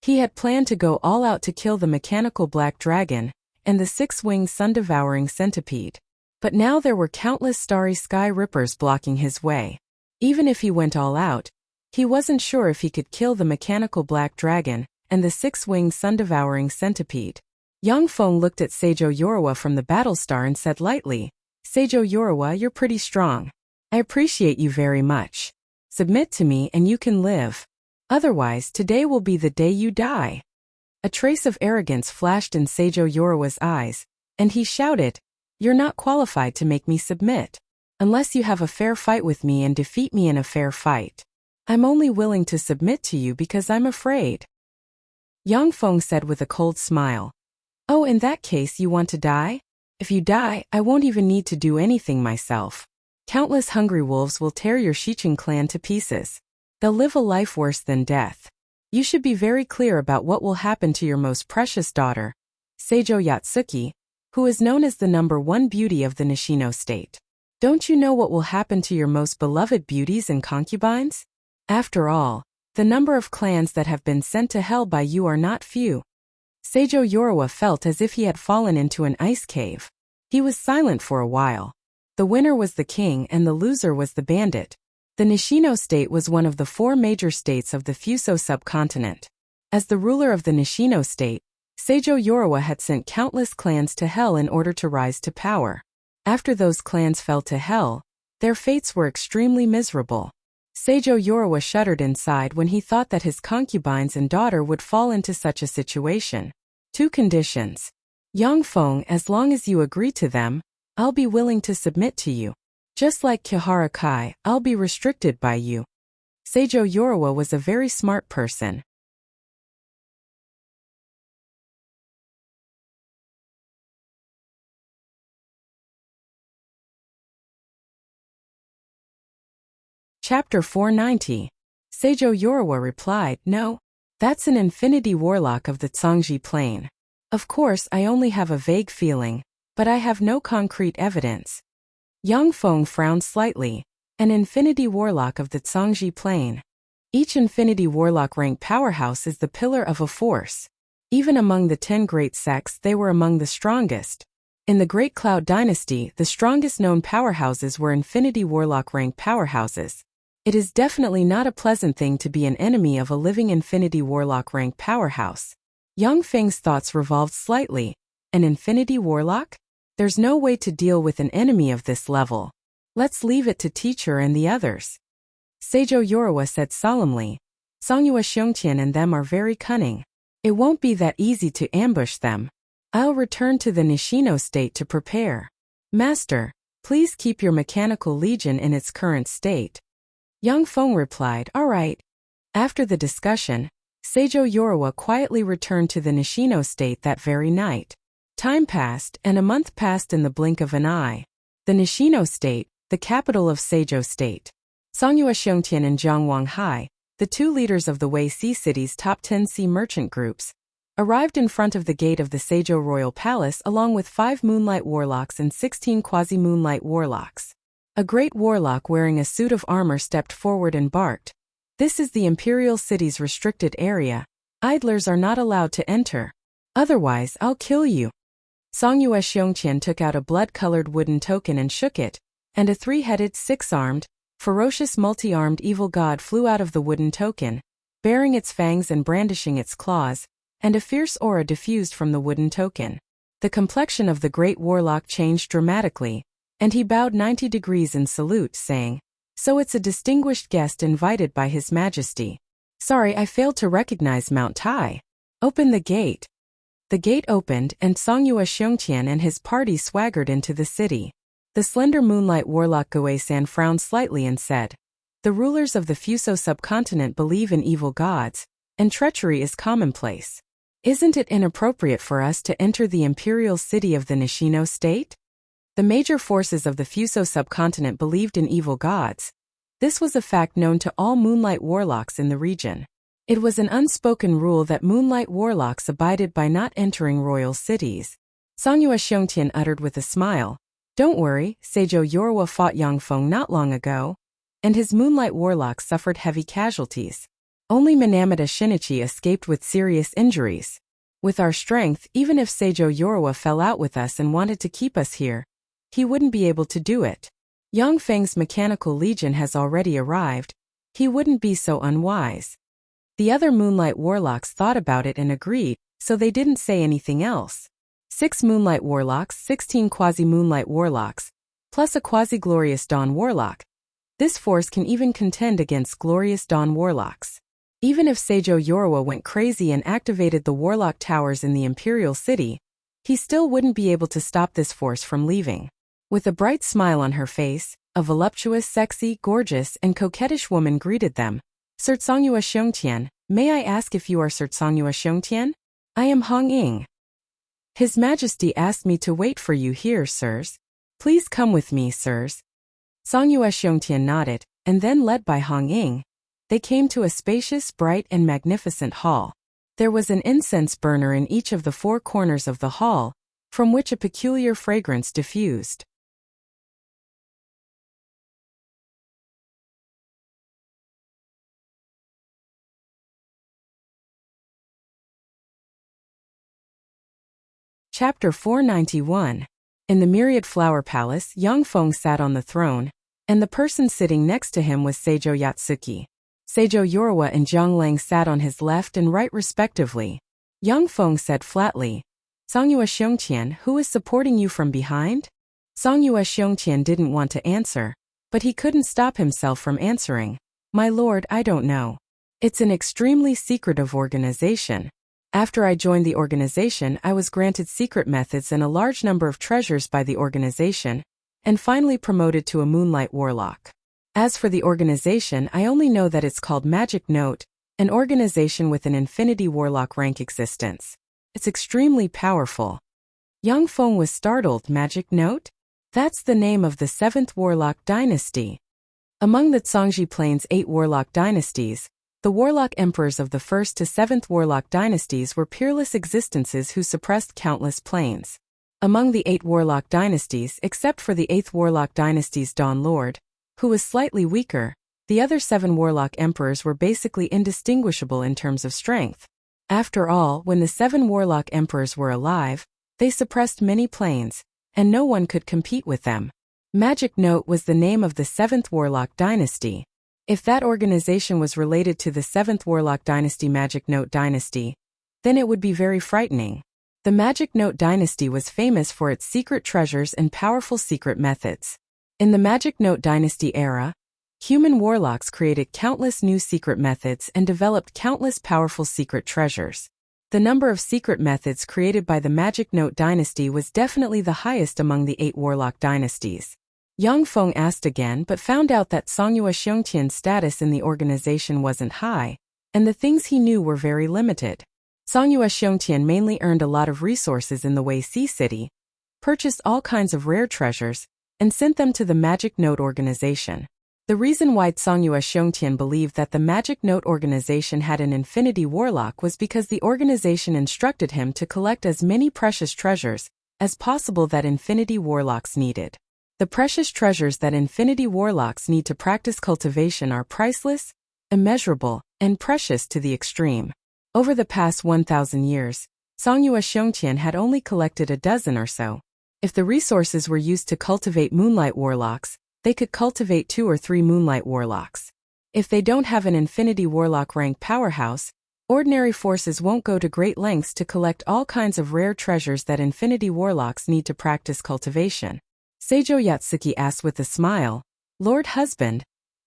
He had planned to go all out to kill the mechanical black dragon and the six-winged sun-devouring centipede. But now there were countless starry sky rippers blocking his way. Even if he went all out, he wasn't sure if he could kill the mechanical black dragon and the six-winged sun-devouring centipede. Yang Feng looked at Seijo Yoruwa from the battlestar and said lightly, Seijo Yoruwa, you're pretty strong. I appreciate you very much. Submit to me and you can live. Otherwise, today will be the day you die. A trace of arrogance flashed in Seijo Yoruwa's eyes, and he shouted, You're not qualified to make me submit. Unless you have a fair fight with me and defeat me in a fair fight. I'm only willing to submit to you because I'm afraid. Yang Feng said with a cold smile. Oh, in that case you want to die? If you die, I won't even need to do anything myself. Countless hungry wolves will tear your Shiqing clan to pieces. They'll live a life worse than death. You should be very clear about what will happen to your most precious daughter, Seijo Yatsuki, who is known as the #1 beauty of the Nishino state. Don't you know what will happen to your most beloved beauties and concubines? After all, the number of clans that have been sent to hell by you are not few. Seijo Yoruwa felt as if he had fallen into an ice cave. He was silent for a while. The winner was the king and the loser was the bandit. The Nishino state was one of the 4 major states of the Fuso subcontinent. As the ruler of the Nishino state, Seijo Yoruwa had sent countless clans to hell in order to rise to power. After those clans fell to hell, their fates were extremely miserable. Seijo Yoruwa shuddered inside when he thought that his concubines and daughter would fall into such a situation. 2 conditions. Yang Feng, as long as you agree to them, I'll be willing to submit to you. Just like Kihara Kai, I'll be restricted by you. Seijo Yoruwa was a very smart person. Chapter 490. Seijo Yoruwa replied, No. That's an infinity warlock of the Tsangji Plain. Of course, I only have a vague feeling, but I have no concrete evidence. Yang Feng frowned slightly. An infinity warlock of the Tsangji Plain. Each infinity warlock rank powerhouse is the pillar of a force. Even among the 10 great sects, they were among the strongest. In the Great Cloud Dynasty, the strongest known powerhouses were infinity warlock rank powerhouses. It is definitely not a pleasant thing to be an enemy of a living infinity warlock rank powerhouse. Yang Feng's thoughts revolved slightly. An infinity warlock? There's no way to deal with an enemy of this level. Let's leave it to teacher and the others. Seijo Yoruwa said solemnly. Songyua Xiongqian and them are very cunning. It won't be that easy to ambush them. I'll return to the Nishino state to prepare. Master, please keep your mechanical legion in its current state. Yang Feng replied, All right. After the discussion, Seijo Yoruwa quietly returned to the Nishino state that very night. Time passed, and a month passed in the blink of an eye. The Nishino state, the capital of Seijo state. Songyua Xiongtian and Zhang Wanghai, the 2 leaders of the Wei Sea city's top 10 sea merchant groups, arrived in front of the gate of the Seijo Royal Palace along with 5 moonlight warlocks and 16 quasi-moonlight warlocks. A great warlock wearing a suit of armor stepped forward and barked. This is the Imperial City's restricted area. Idlers are not allowed to enter. Otherwise, I'll kill you. Songyua Xiongqian took out a blood-colored wooden token and shook it, and a 3-headed, 6-armed, ferocious multi-armed evil god flew out of the wooden token, bearing its fangs and brandishing its claws, and a fierce aura diffused from the wooden token. The complexion of the great warlock changed dramatically, and he bowed 90 degrees in salute, saying, So it's a distinguished guest invited by His Majesty. Sorry, I failed to recognize Mount Tai. Open the gate. The gate opened, and Songyua Xiongqian and his party swaggered into the city. The slender moonlight warlock Guei-san frowned slightly and said, The rulers of the Fuso subcontinent believe in evil gods, and treachery is commonplace. Isn't it inappropriate for us to enter the imperial city of the Nishino state? The major forces of the Fuso subcontinent believed in evil gods. This was a fact known to all moonlight warlocks in the region. It was an unspoken rule that moonlight warlocks abided by not entering royal cities. Songyua Xiongtian uttered with a smile, Don't worry, Seijo Yoruwa fought Yang Feng not long ago, and his moonlight warlocks suffered heavy casualties. Only Minamata Shinichi escaped with serious injuries. With our strength, even if Seijo Yoruwa fell out with us and wanted to keep us here, he wouldn't be able to do it. Yang Feng's mechanical legion has already arrived. He wouldn't be so unwise. The other moonlight warlocks thought about it and agreed, so they didn't say anything else. 6 moonlight warlocks, 16 quasi-moonlight warlocks, plus a quasi-glorious Dawn Warlock. This force can even contend against glorious Dawn Warlocks. Even if Seijo Yoruwa went crazy and activated the Warlock Towers in the Imperial City, he still wouldn't be able to stop this force from leaving. With a bright smile on her face, a voluptuous, sexy, gorgeous, and coquettish woman greeted them. Sir Tsongyua Xiongtian, may I ask if you are Sir Tsongyua Xiongtian? I am Hong Ying. His Majesty asked me to wait for you here, sirs. Please come with me, sirs. Tsongyua Xiongtian nodded, and then led by Hong Ying, they came to a spacious, bright, and magnificent hall. There was an incense burner in each of the four corners of the hall, from which a peculiar fragrance diffused. Chapter 491. In the Myriad Flower Palace, Yang Feng sat on the throne, and the person sitting next to him was Seijo Yatsuki. Seijo Yoruwa and Zhang Lang sat on his left and right respectively. Yang Feng said flatly, Tsongyua Xiongtian, who is supporting you from behind? Tsongyua Xiongtian didn't want to answer, but he couldn't stop himself from answering. My lord, I don't know. It's an extremely secretive organization. After I joined the organization, I was granted secret methods and a large number of treasures by the organization, and finally promoted to a Moonlight Warlock. As for the organization, I only know that it's called Magic Note, an organization with an Infinity Warlock rank existence. It's extremely powerful. Yang Feng was startled. Magic Note? That's the name of the 7th Warlock dynasty. Among the Zhangji Plains 8 Warlock dynasties, the Warlock Emperors of the 1st to 7th Warlock dynasties were peerless existences who suppressed countless planes. Among the 8 Warlock dynasties, except for the 8th Warlock dynasty's Dawn Lord, who was slightly weaker, the other 7 Warlock Emperors were basically indistinguishable in terms of strength. After all, when the 7 Warlock Emperors were alive, they suppressed many planes, and no one could compete with them. Magic Note was the name of the 7th Warlock dynasty. If that organization was related to the 7th Warlock dynasty Magic Note dynasty, then it would be very frightening. The Magic Note dynasty was famous for its secret treasures and powerful secret methods. In the Magic Note dynasty era, human warlocks created countless new secret methods and developed countless powerful secret treasures. The number of secret methods created by the Magic Note dynasty was definitely the highest among the 8 Warlock dynasties. Yang Feng asked again but found out that Tsongyua Xiongtian's status in the organization wasn't high, and the things he knew were very limited. Tsongyua Xiongtian mainly earned a lot of resources in the Wei Sea City, purchased all kinds of rare treasures, and sent them to the Magic Note organization. The reason why Tsongyua Xiongtian believed that the Magic Note organization had an Infinity Warlock was because the organization instructed him to collect as many precious treasures as possible that Infinity Warlocks needed. The precious treasures that Infinity Warlocks need to practice cultivation are priceless, immeasurable, and precious to the extreme. Over the past 1,000 years, Tsongyua Xiongtian had only collected a dozen or so. If the resources were used to cultivate Moonlight Warlocks, they could cultivate 2 or 3 Moonlight Warlocks. If they don't have an Infinity Warlock rank powerhouse, ordinary forces won't go to great lengths to collect all kinds of rare treasures that Infinity Warlocks need to practice cultivation. Seijo Yatsuki asked with a smile, Lord Husband,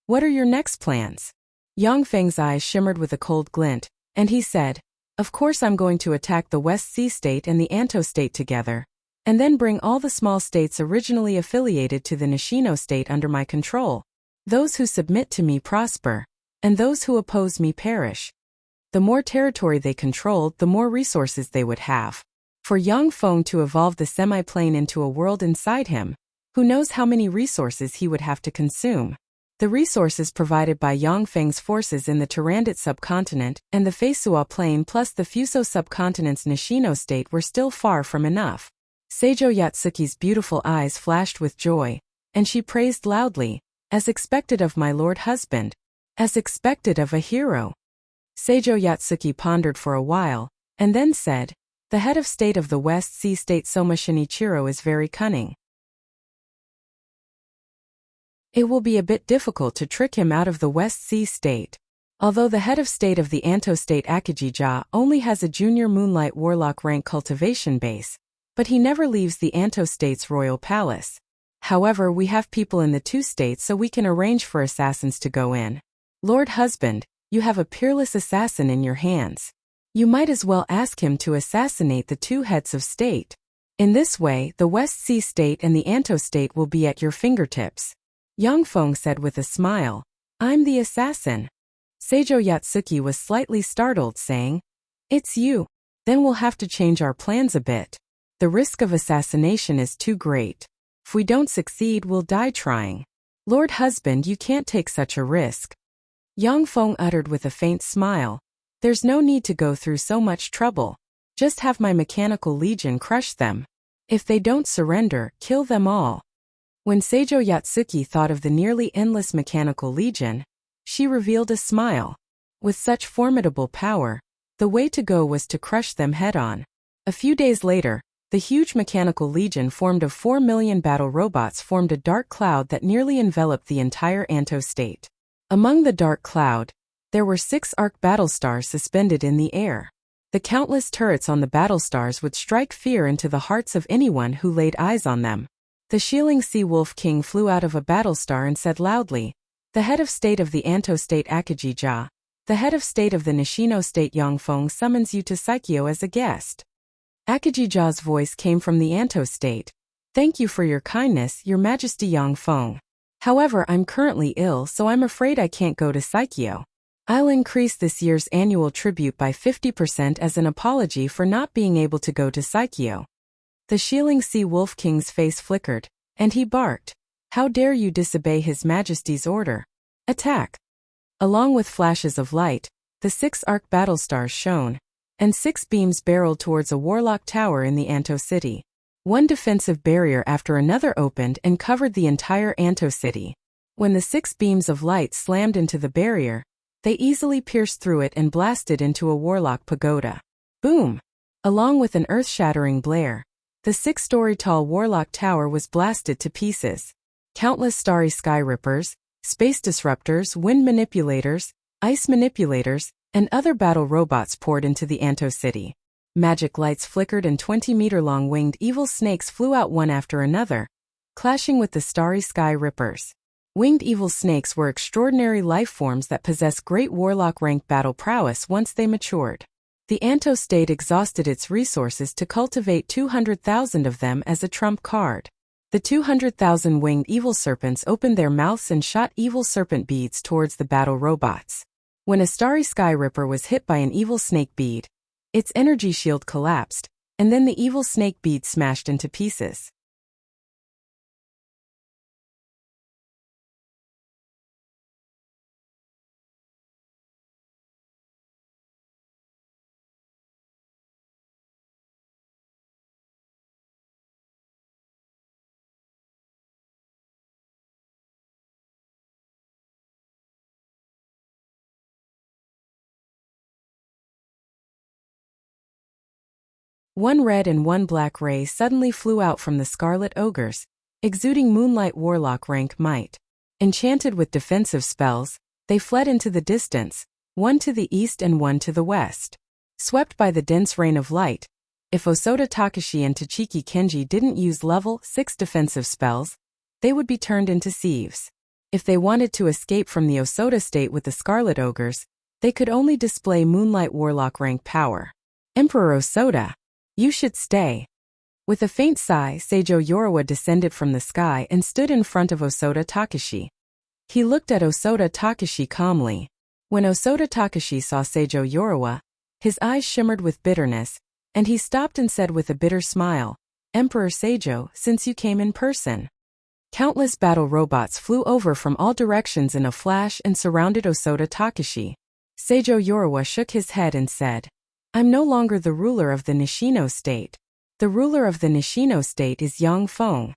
what are your next plans? Yang Feng's eyes shimmered with a cold glint, and he said, Of course I'm going to attack the West Sea State and the Anto State together, and then bring all the small states originally affiliated to the Nishino State under my control. Those who submit to me prosper, and those who oppose me perish. The more territory they controlled, the more resources they would have. For Yang Feng to evolve the semi-plane into a world inside him, who knows how many resources he would have to consume. The resources provided by Yang Feng's forces in the Turandot subcontinent and the Feisua plain plus the Fuso subcontinent's Nishino state were still far from enough. Seijo Yatsuki's beautiful eyes flashed with joy, and she praised loudly, as expected of my lord husband, as expected of a hero. Seijo Yatsuki pondered for a while, and then said, The head of state of the West Sea State Soma Shinichiro is very cunning. It will be a bit difficult to trick him out of the West Sea State. Although the head of state of the Anto State Akijija only has a junior Moonlight Warlock rank cultivation base, but he never leaves the Anto State's royal palace. However, we have people in the two states, so we can arrange for assassins to go in. Lord husband, you have a peerless assassin in your hands. You might as well ask him to assassinate the two heads of state. In this way, the West Sea state and the Anto state will be at your fingertips. Yang Feng said with a smile. I'm the assassin. Seijo Yatsuki was slightly startled, saying, It's you. Then we'll have to change our plans a bit. The risk of assassination is too great. If we don't succeed, we'll die trying. Lord husband, you can't take such a risk. Yang Feng uttered with a faint smile. There's no need to go through so much trouble. Just have my mechanical legion crush them. If they don't surrender, kill them all. When Seijo Yatsuki thought of the nearly endless mechanical legion, she revealed a smile. With such formidable power, the way to go was to crush them head-on. A few days later, the huge mechanical legion formed of 4 million battle robots formed a dark cloud that nearly enveloped the entire Anto state. Among the dark cloud, there were 6 arc battle stars suspended in the air. The countless turrets on the battle stars would strike fear into the hearts of anyone who laid eyes on them. The Shieling Sea Wolf King flew out of a battle star and said loudly, The head of state of the Anto state Akijija, the head of state of the Nishino state Yang Feng summons you to Saikyo as a guest. Akijija's voice came from the Anto state. Thank you for your kindness, Your Majesty Yang Feng. However, I'm currently ill, so I'm afraid I can't go to Saikyo. I'll increase this year's annual tribute by 50% as an apology for not being able to go to Saikyo. The Shieling Sea Wolf King's face flickered, and he barked. How dare you disobey His Majesty's order? Attack! Along with flashes of light, the 6 arc battle stars shone, and 6 beams barreled towards a warlock tower in the Anto city. One defensive barrier after another opened and covered the entire Anto city. When the 6 beams of light slammed into the barrier, they easily pierced through it and blasted into a warlock pagoda. Boom! Along with an earth-shattering blare, the 6-story-tall warlock tower was blasted to pieces. Countless starry sky rippers, space disruptors, wind manipulators, ice manipulators, and other battle robots poured into the Anto city. Magic lights flickered and 20-meter-long winged evil snakes flew out one after another, clashing with the starry sky rippers. Winged evil snakes were extraordinary life forms that possess great warlock-rank battle prowess once they matured. The Anto state exhausted its resources to cultivate 200,000 of them as a trump card. The 200,000 winged evil serpents opened their mouths and shot evil serpent beads towards the battle robots. When a starry sky ripper was hit by an evil snake bead, its energy shield collapsed, and then the evil snake bead smashed into pieces. One red and one black ray suddenly flew out from the scarlet ogres, exuding moonlight warlock rank might. Enchanted with defensive spells, they fled into the distance, one to the east and one to the west. Swept by the dense rain of light, if Osoda Takashi and Tachiki Kenji didn't use level 6 defensive spells, they would be turned into sieves. If they wanted to escape from the Osoda state with the scarlet ogres, they could only display moonlight warlock rank power. Emperor Osoda! You should stay. With a faint sigh, Seijo Yorawa descended from the sky and stood in front of Osoda Takashi. He looked at Osoda Takashi calmly. When Osoda Takashi saw Seijo Yorawa, his eyes shimmered with bitterness, and he stopped and said with a bitter smile, Emperor Seijo, since you came in person. Countless battle robots flew over from all directions in a flash and surrounded Osoda Takashi. Seijo Yorawa shook his head and said, I'm no longer the ruler of the Nishino state. The ruler of the Nishino state is Yang Feng.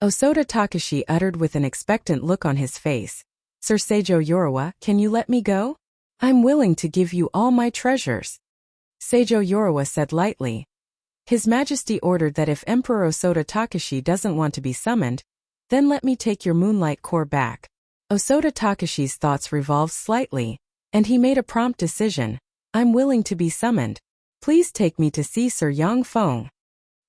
Osoda Takashi uttered with an expectant look on his face. Sir Seijo Yorawa, can you let me go? I'm willing to give you all my treasures. Seijo Yorawa said lightly. His Majesty ordered that if Emperor Osoda Takashi doesn't want to be summoned, then let me take your moonlight core back. Osoda Takashi's thoughts revolved slightly, and he made a prompt decision. I'm willing to be summoned. Please take me to see Sir Yang Feng.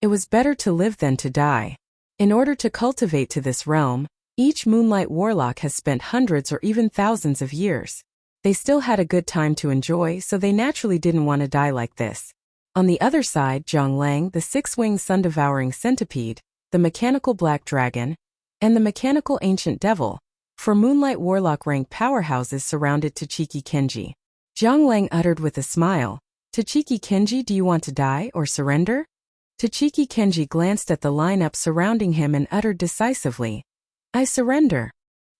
It was better to live than to die. In order to cultivate to this realm, each moonlight warlock has spent hundreds or even thousands of years. They still had a good time to enjoy, so they naturally didn't want to die like this. On the other side, Zhonglang, the six-winged sun-devouring centipede, the mechanical black dragon, and the mechanical ancient devil, for moonlight warlock rank powerhouses surrounded Tachiki Kenji. Zhonglang uttered with a smile, "Tachiki Kenji, do you want to die or surrender?" Tachiki Kenji glanced at the lineup surrounding him and uttered decisively, "I surrender."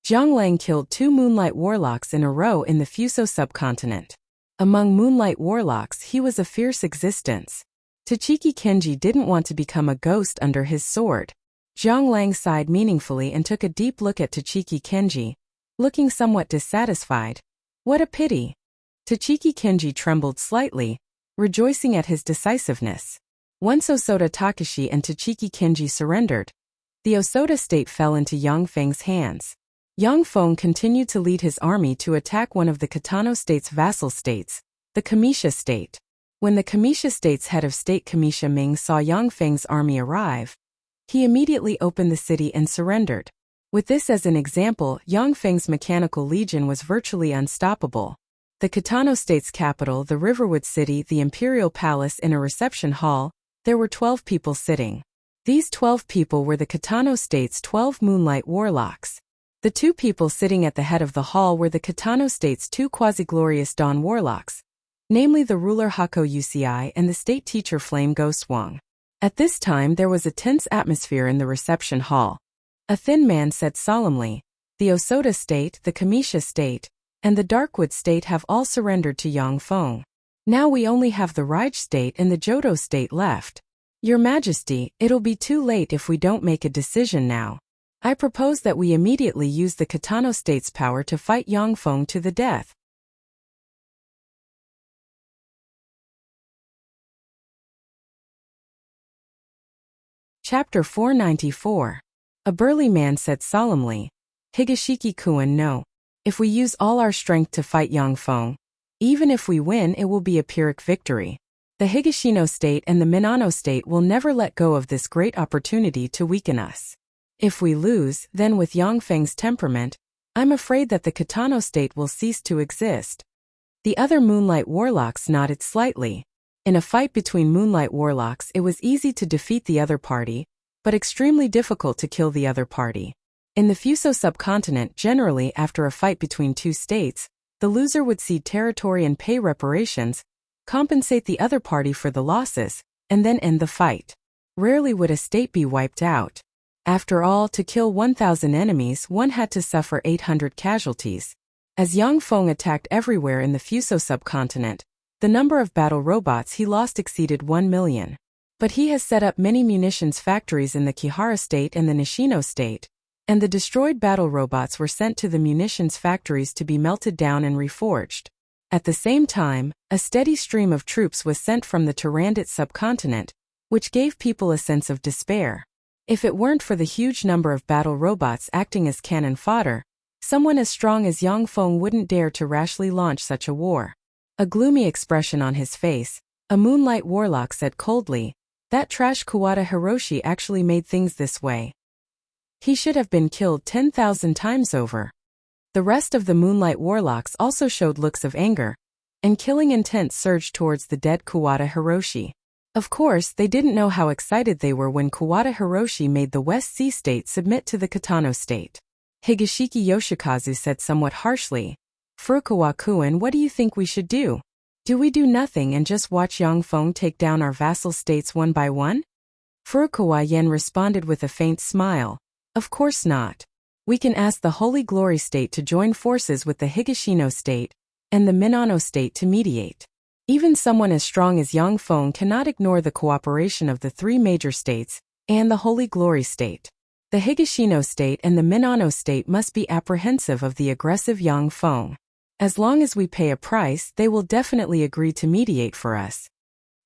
Zhonglang killed 2 moonlight warlocks in a row in the Fuso subcontinent. Among moonlight warlocks, he was a fierce existence. Tachiki Kenji didn't want to become a ghost under his sword. Zhonglang sighed meaningfully and took a deep look at Tachiki Kenji, looking somewhat dissatisfied. What a pity. Tachiki Kenji trembled slightly, rejoicing at his decisiveness. Once Osoda Takashi and Tachiki Kenji surrendered, the Osoda state fell into Yang Feng's hands. Yang Feng continued to lead his army to attack one of the Kitano state's vassal states, the Kamisha state. When the Kamisha state's head of state Kamisha Ming saw Yang Feng's army arrive, he immediately opened the city and surrendered. With this as an example, Yang Feng's mechanical legion was virtually unstoppable. The Kitano state's capital, the Riverwood City, the Imperial Palace, in a reception hall, there were 12 people sitting. These 12 people were the Kitano state's 12 moonlight warlocks. The 2 people sitting at the head of the hall were the Kitano state's 2 quasi-glorious dawn warlocks, namely the ruler Hako Wuxia and the state teacher Flame Ghost Wang. At this time there was a tense atmosphere in the reception hall. A thin man said solemnly, "The Osoda state, the Kamisha state, and the Darkwood state have all surrendered to Yang Feng. Now we only have the Raij state and the Johto state left. Your Majesty, it'll be too late if we don't make a decision now. I propose that we immediately use the Kitano state's power to fight Yang Feng to the death." Chapter 494. A burly man said solemnly, "Higashiki-kun, no. If we use all our strength to fight Yang Feng, even if we win, it will be a Pyrrhic victory. The Higashino state and the Minano state will never let go of this great opportunity to weaken us. If we lose, then with Yang Feng's temperament, I'm afraid that the Kitano state will cease to exist." The other moonlight warlocks nodded slightly. In a fight between moonlight warlocks, it was easy to defeat the other party, but extremely difficult to kill the other party. In the Fuso subcontinent, generally after a fight between 2 states, the loser would cede territory and pay reparations, compensate the other party for the losses, and then end the fight. Rarely would a state be wiped out. After all, to kill 1,000 enemies, one had to suffer 800 casualties. As Yang Feng attacked everywhere in the Fuso subcontinent, the number of battle robots he lost exceeded 1 million. But he has set up many munitions factories in the Kihara state and the Nishino state, and the destroyed battle robots were sent to the munitions factories to be melted down and reforged. At the same time, a steady stream of troops was sent from the Tyrandot subcontinent, which gave people a sense of despair. If it weren't for the huge number of battle robots acting as cannon fodder, someone as strong as Yang Feng wouldn't dare to rashly launch such a war. A gloomy expression on his face, a moonlight warlock said coldly, "That trash Kawada Hiroshi actually made things this way. He should have been killed 10,000 times over." The rest of the moonlight warlocks also showed looks of anger, and killing intent surged towards the dead Kawada Hiroshi. Of course, they didn't know how excited they were when Kawada Hiroshi made the West Sea state submit to the Kitano state. Higashiki Yoshikazu said somewhat harshly, "Furukawa-kun, what do you think we should do? Do we do nothing and just watch Yang Feng take down our vassal states one by one?" Furukawa Yen responded with a faint smile, "Of course not. We can ask the Holy Glory state to join forces with the Higashino state and the Minano state to mediate. Even someone as strong as Yang Feng cannot ignore the cooperation of the 3 major states and the Holy Glory state. The Higashino state and the Minano state must be apprehensive of the aggressive Yang Feng. As long as we pay a price, they will definitely agree to mediate for us."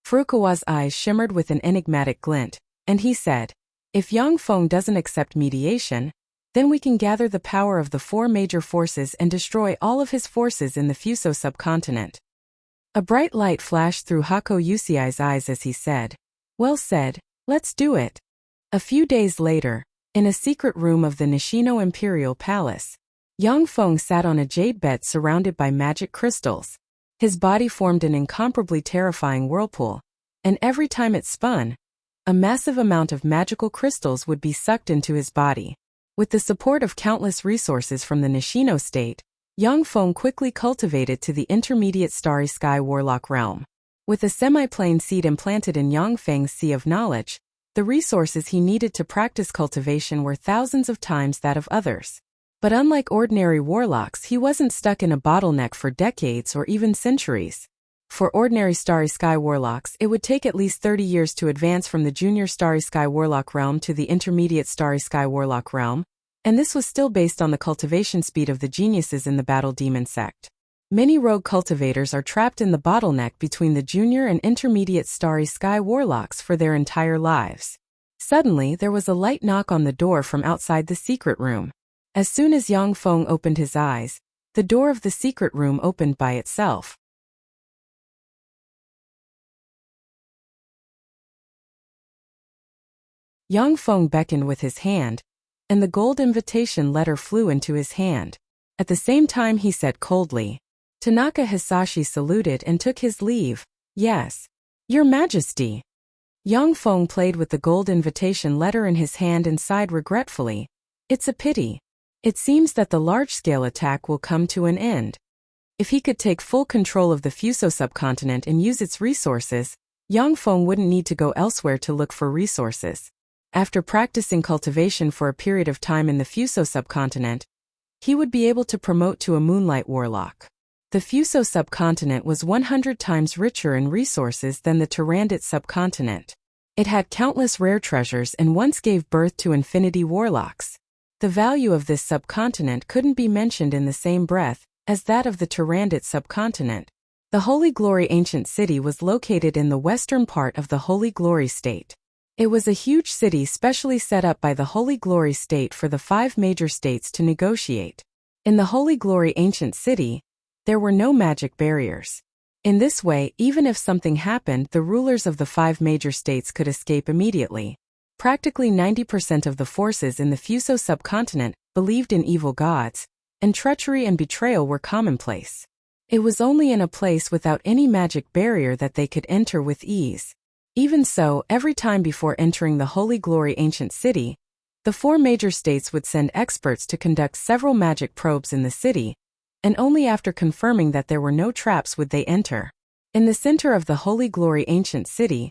Furukawa's eyes shimmered with an enigmatic glint, and he said, "If Yang Feng doesn't accept mediation, then we can gather the power of the 4 major forces and destroy all of his forces in the Fuso subcontinent." A bright light flashed through Hako Yusiai's eyes as he said, "Well said, let's do it." A few days later, in a secret room of the Nishino Imperial Palace, Yang Feng sat on a jade bed surrounded by magic crystals. His body formed an incomparably terrifying whirlpool, and every time it spun, a massive amount of magical crystals would be sucked into his body. With the support of countless resources from the Nishino state, Yang Feng quickly cultivated to the intermediate Starry Sky Warlock realm. With a semi-plane seed implanted in Yang Feng's sea of knowledge, the resources he needed to practice cultivation were thousands of times that of others. But unlike ordinary warlocks, he wasn't stuck in a bottleneck for decades or even centuries. For ordinary Starry Sky Warlocks, it would take at least 30 years to advance from the junior Starry Sky Warlock realm to the intermediate Starry Sky Warlock realm, and this was still based on the cultivation speed of the geniuses in the Battle Demon sect. Many rogue cultivators are trapped in the bottleneck between the junior and intermediate Starry Sky Warlocks for their entire lives. Suddenly, there was a light knock on the door from outside the secret room. As soon as Yang Feng opened his eyes, the door of the secret room opened by itself. Yang Feng beckoned with his hand, and the gold invitation letter flew into his hand. At the same time he said coldly, Tanaka Hisashi saluted and took his leave. Yes, Your Majesty. Yang Feng played with the gold invitation letter in his hand and sighed regretfully. It's a pity. It seems that the large-scale attack will come to an end. If he could take full control of the Fuso subcontinent and use its resources, Yang Feng wouldn't need to go elsewhere to look for resources. After practicing cultivation for a period of time in the Fuso subcontinent, he would be able to promote to a Moonlight Warlock. The Fuso subcontinent was 100 times richer in resources than the Tyrannid subcontinent. It had countless rare treasures and once gave birth to Infinity Warlocks. The value of this subcontinent couldn't be mentioned in the same breath as that of the Tyrannid subcontinent. The Holy Glory Ancient City was located in the western part of the Holy Glory State. It was a huge city specially set up by the Holy Glory State for the 5 major states to negotiate. In the Holy Glory Ancient City, there were no magic barriers. In this way, even if something happened, the rulers of the 5 major states could escape immediately. Practically 90% of the forces in the Fuso subcontinent believed in evil gods, and treachery and betrayal were commonplace. It was only in a place without any magic barrier that they could enter with ease. Even so, every time before entering the Holy Glory Ancient City, the 4 major states would send experts to conduct several magic probes in the city, and only after confirming that there were no traps would they enter. In the center of the Holy Glory Ancient City,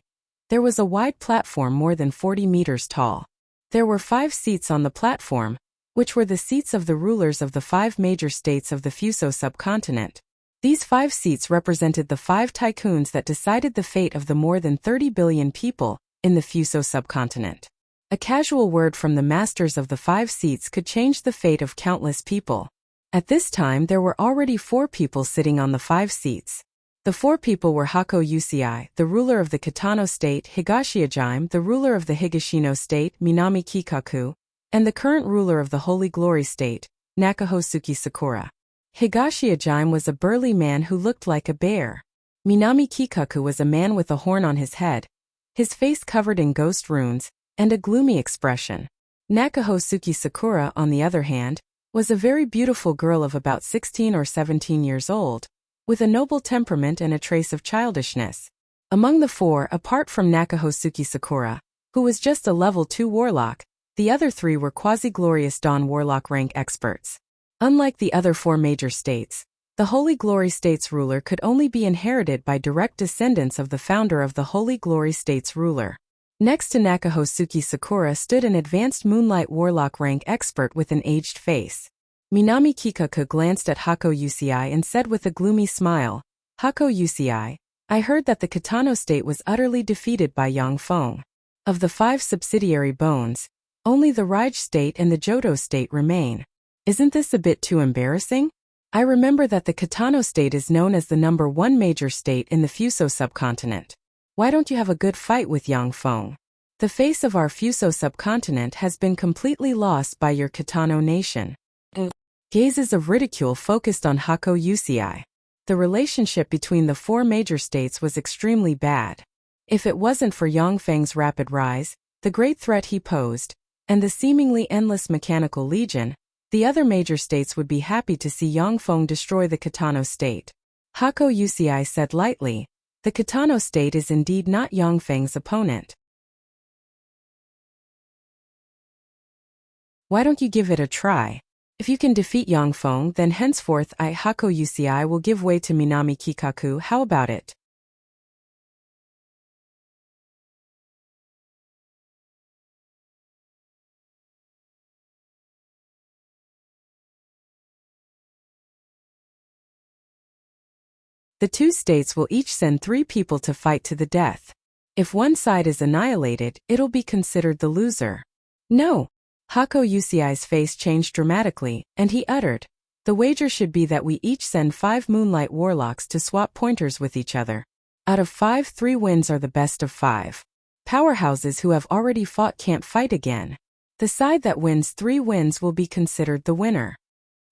there was a wide platform more than 40 meters tall. There were 5 seats on the platform, which were the seats of the rulers of the 5 major states of the Fuso subcontinent. These 5 seats represented the 5 tycoons that decided the fate of the more than 30 billion people in the Fuso subcontinent. A casual word from the masters of the 5 seats could change the fate of countless people. At this time there were already 4 people sitting on the 5 seats. The 4 people were Hako Wuxia, the ruler of the Kitano state, Higashiajime, the ruler of the Higashino state, Minami Kikaku, and the current ruler of the Holy Glory state, Nakahosuke Sakura. Higashiajime was a burly man who looked like a bear. Minami Kikaku was a man with a horn on his head, his face covered in ghost runes, and a gloomy expression. Nakahosuke Sakura, on the other hand, was a very beautiful girl of about 16 or 17 years old, with a noble temperament and a trace of childishness. Among the 4, apart from Nakahosuke Sakura, who was just a level 2 warlock, the other 3 were quasi-glorious Dawn warlock rank experts. Unlike the other 4 major states, the Holy Glory State's ruler could only be inherited by direct descendants of the founder of the Holy Glory State's ruler. Next to Nakahosuke Sakura stood an advanced Moonlight Warlock rank expert with an aged face. Minami Kikaku glanced at Hako Wuxia and said with a gloomy smile, Hako Wuxia, I heard that the Kitano state was utterly defeated by Yang Feng. Of the 5 subsidiary bones, only the Raij state and the Johto state remain. Isn't this a bit too embarrassing? I remember that the Kitano state is known as the number 1 major state in the Fuso subcontinent. Why don't you have a good fight with Yang Feng? The face of our Fuso subcontinent has been completely lost by your Kitano nation. Gazes of ridicule focused on Hako Wuxia. The relationship between the 4 major states was extremely bad. If it wasn't for Yang Feng's rapid rise, the great threat he posed, and the seemingly endless mechanical legion, the other major states would be happy to see Yangfeng destroy the Kitano state. Hako Yucii said lightly, the Kitano state is indeed not Yangfeng's opponent. Why don't you give it a try? If you can defeat Yangfeng, then henceforth I, Hako Yucii, will give way to Minami Kikaku. How about it? The two states will each send 3 people to fight to the death. If one side is annihilated, it'll be considered the loser. No. Hako Yucii's face changed dramatically, and he uttered, the wager should be that we each send 5 Moonlight Warlocks to swap pointers with each other. Out of 5, 3 wins are the best of 5. Powerhouses who have already fought can't fight again. The side that wins 3 wins will be considered the winner.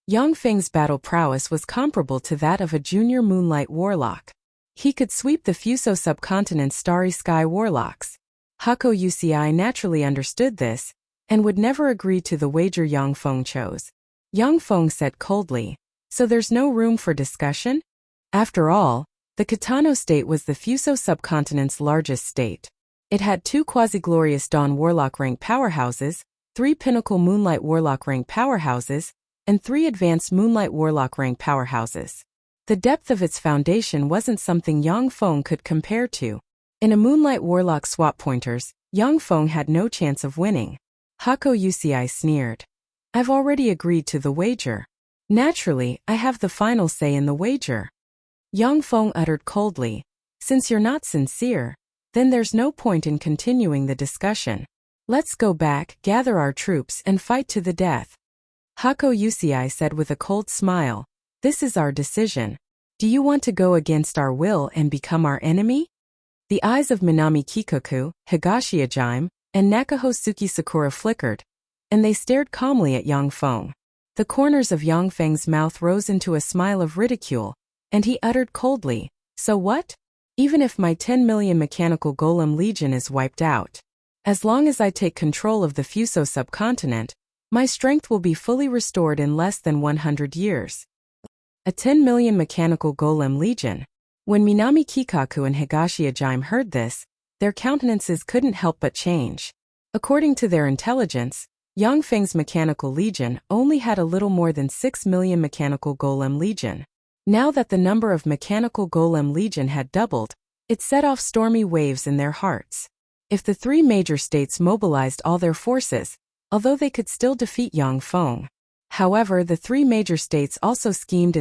Yangfeng's battle prowess was comparable to that of a junior Moonlight Warlock. He could sweep the Fuso subcontinent's Starry Sky Warlocks. Hako Yucii naturally understood this, and would never agree to the wager Yangfeng chose. Yangfeng said coldly, so there's no room for discussion? After all, the Kitano state was the Fuso subcontinent's largest state. It had 2 quasi-glorious Dawn Warlock rank powerhouses, 3 Pinnacle Moonlight Warlock rank powerhouses, and 3 advanced Moonlight Warlock rank powerhouses. The depth of its foundation wasn't something Yangfeng could compare to. In a Moonlight Warlock swap pointers, Yangfeng had no chance of winning. Hako Yucii sneered. I've already agreed to the wager. Naturally, I have the final say in the wager. Yangfeng uttered coldly, since you're not sincere, then there's no point in continuing the discussion. Let's go back, gather our troops, and fight to the death. Hako Yucii said with a cold smile, this is our decision. Do you want to go against our will and become our enemy? The eyes of Minami Kikoku, Higashiyajime, and Nakahosuke Sakura flickered, and they stared calmly at Yangfeng. The corners of Yangfeng's mouth rose into a smile of ridicule, and he uttered coldly, so what? Even if my 10 million mechanical golem legion is wiped out. As long as I take control of the Fuso subcontinent, my strength will be fully restored in less than 100 years. A 10 million mechanical golem legion. When Minami Kikaku and Higashiyajime heard this, their countenances couldn't help but change. According to their intelligence, Yangfeng's mechanical legion only had a little more than 6 million mechanical golem legion. Now that the number of mechanical golem legion had doubled, it set off stormy waves in their hearts. If the 3 major states mobilized all their forces, although they could still defeat Yangfeng. However, the 3 major states also schemed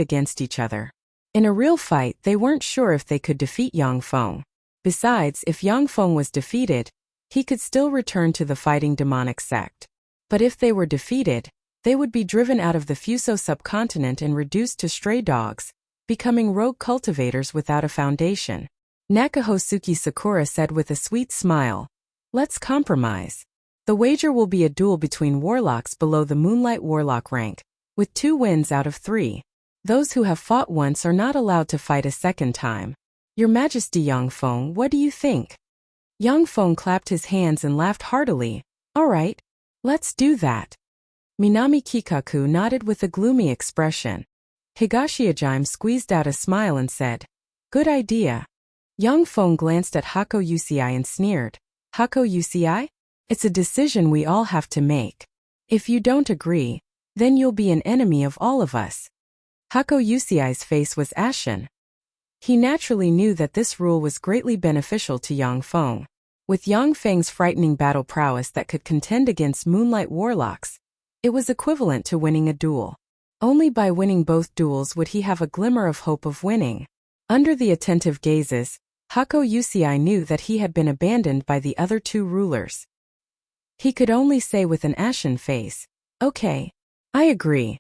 against each other. In a real fight, they weren't sure if they could defeat Yangfeng. Besides, if Yangfeng was defeated, he could still return to the fighting demonic sect. But if they were defeated, they would be driven out of the Fuso subcontinent and reduced to stray dogs, becoming rogue cultivators without a foundation. Nakahosuke Sakura said with a sweet smile, let's compromise. The wager will be a duel between warlocks below the Moonlight Warlock rank, with 2 wins out of 3. Those who have fought once are not allowed to fight a second time. Your Majesty Yangfeng, what do you think? Yangfeng clapped his hands and laughed heartily. All right, let's do that. Minami Kikaku nodded with a gloomy expression. Higashiyajime squeezed out a smile and said, good idea. Yangfeng glanced at Hako Yucii and sneered. Hako Yucii? It's a decision we all have to make. If you don't agree, then you'll be an enemy of all of us. Hako Yucii's face was ashen. He naturally knew that this rule was greatly beneficial to Yangfeng. With Yangfeng's frightening battle prowess that could contend against Moonlight Warlocks, it was equivalent to winning a duel. Only by winning both duels would he have a glimmer of hope of winning. Under the attentive gazes, Hako Yucii knew that he had been abandoned by the other 2 rulers. He could only say with an ashen face, okay, I agree.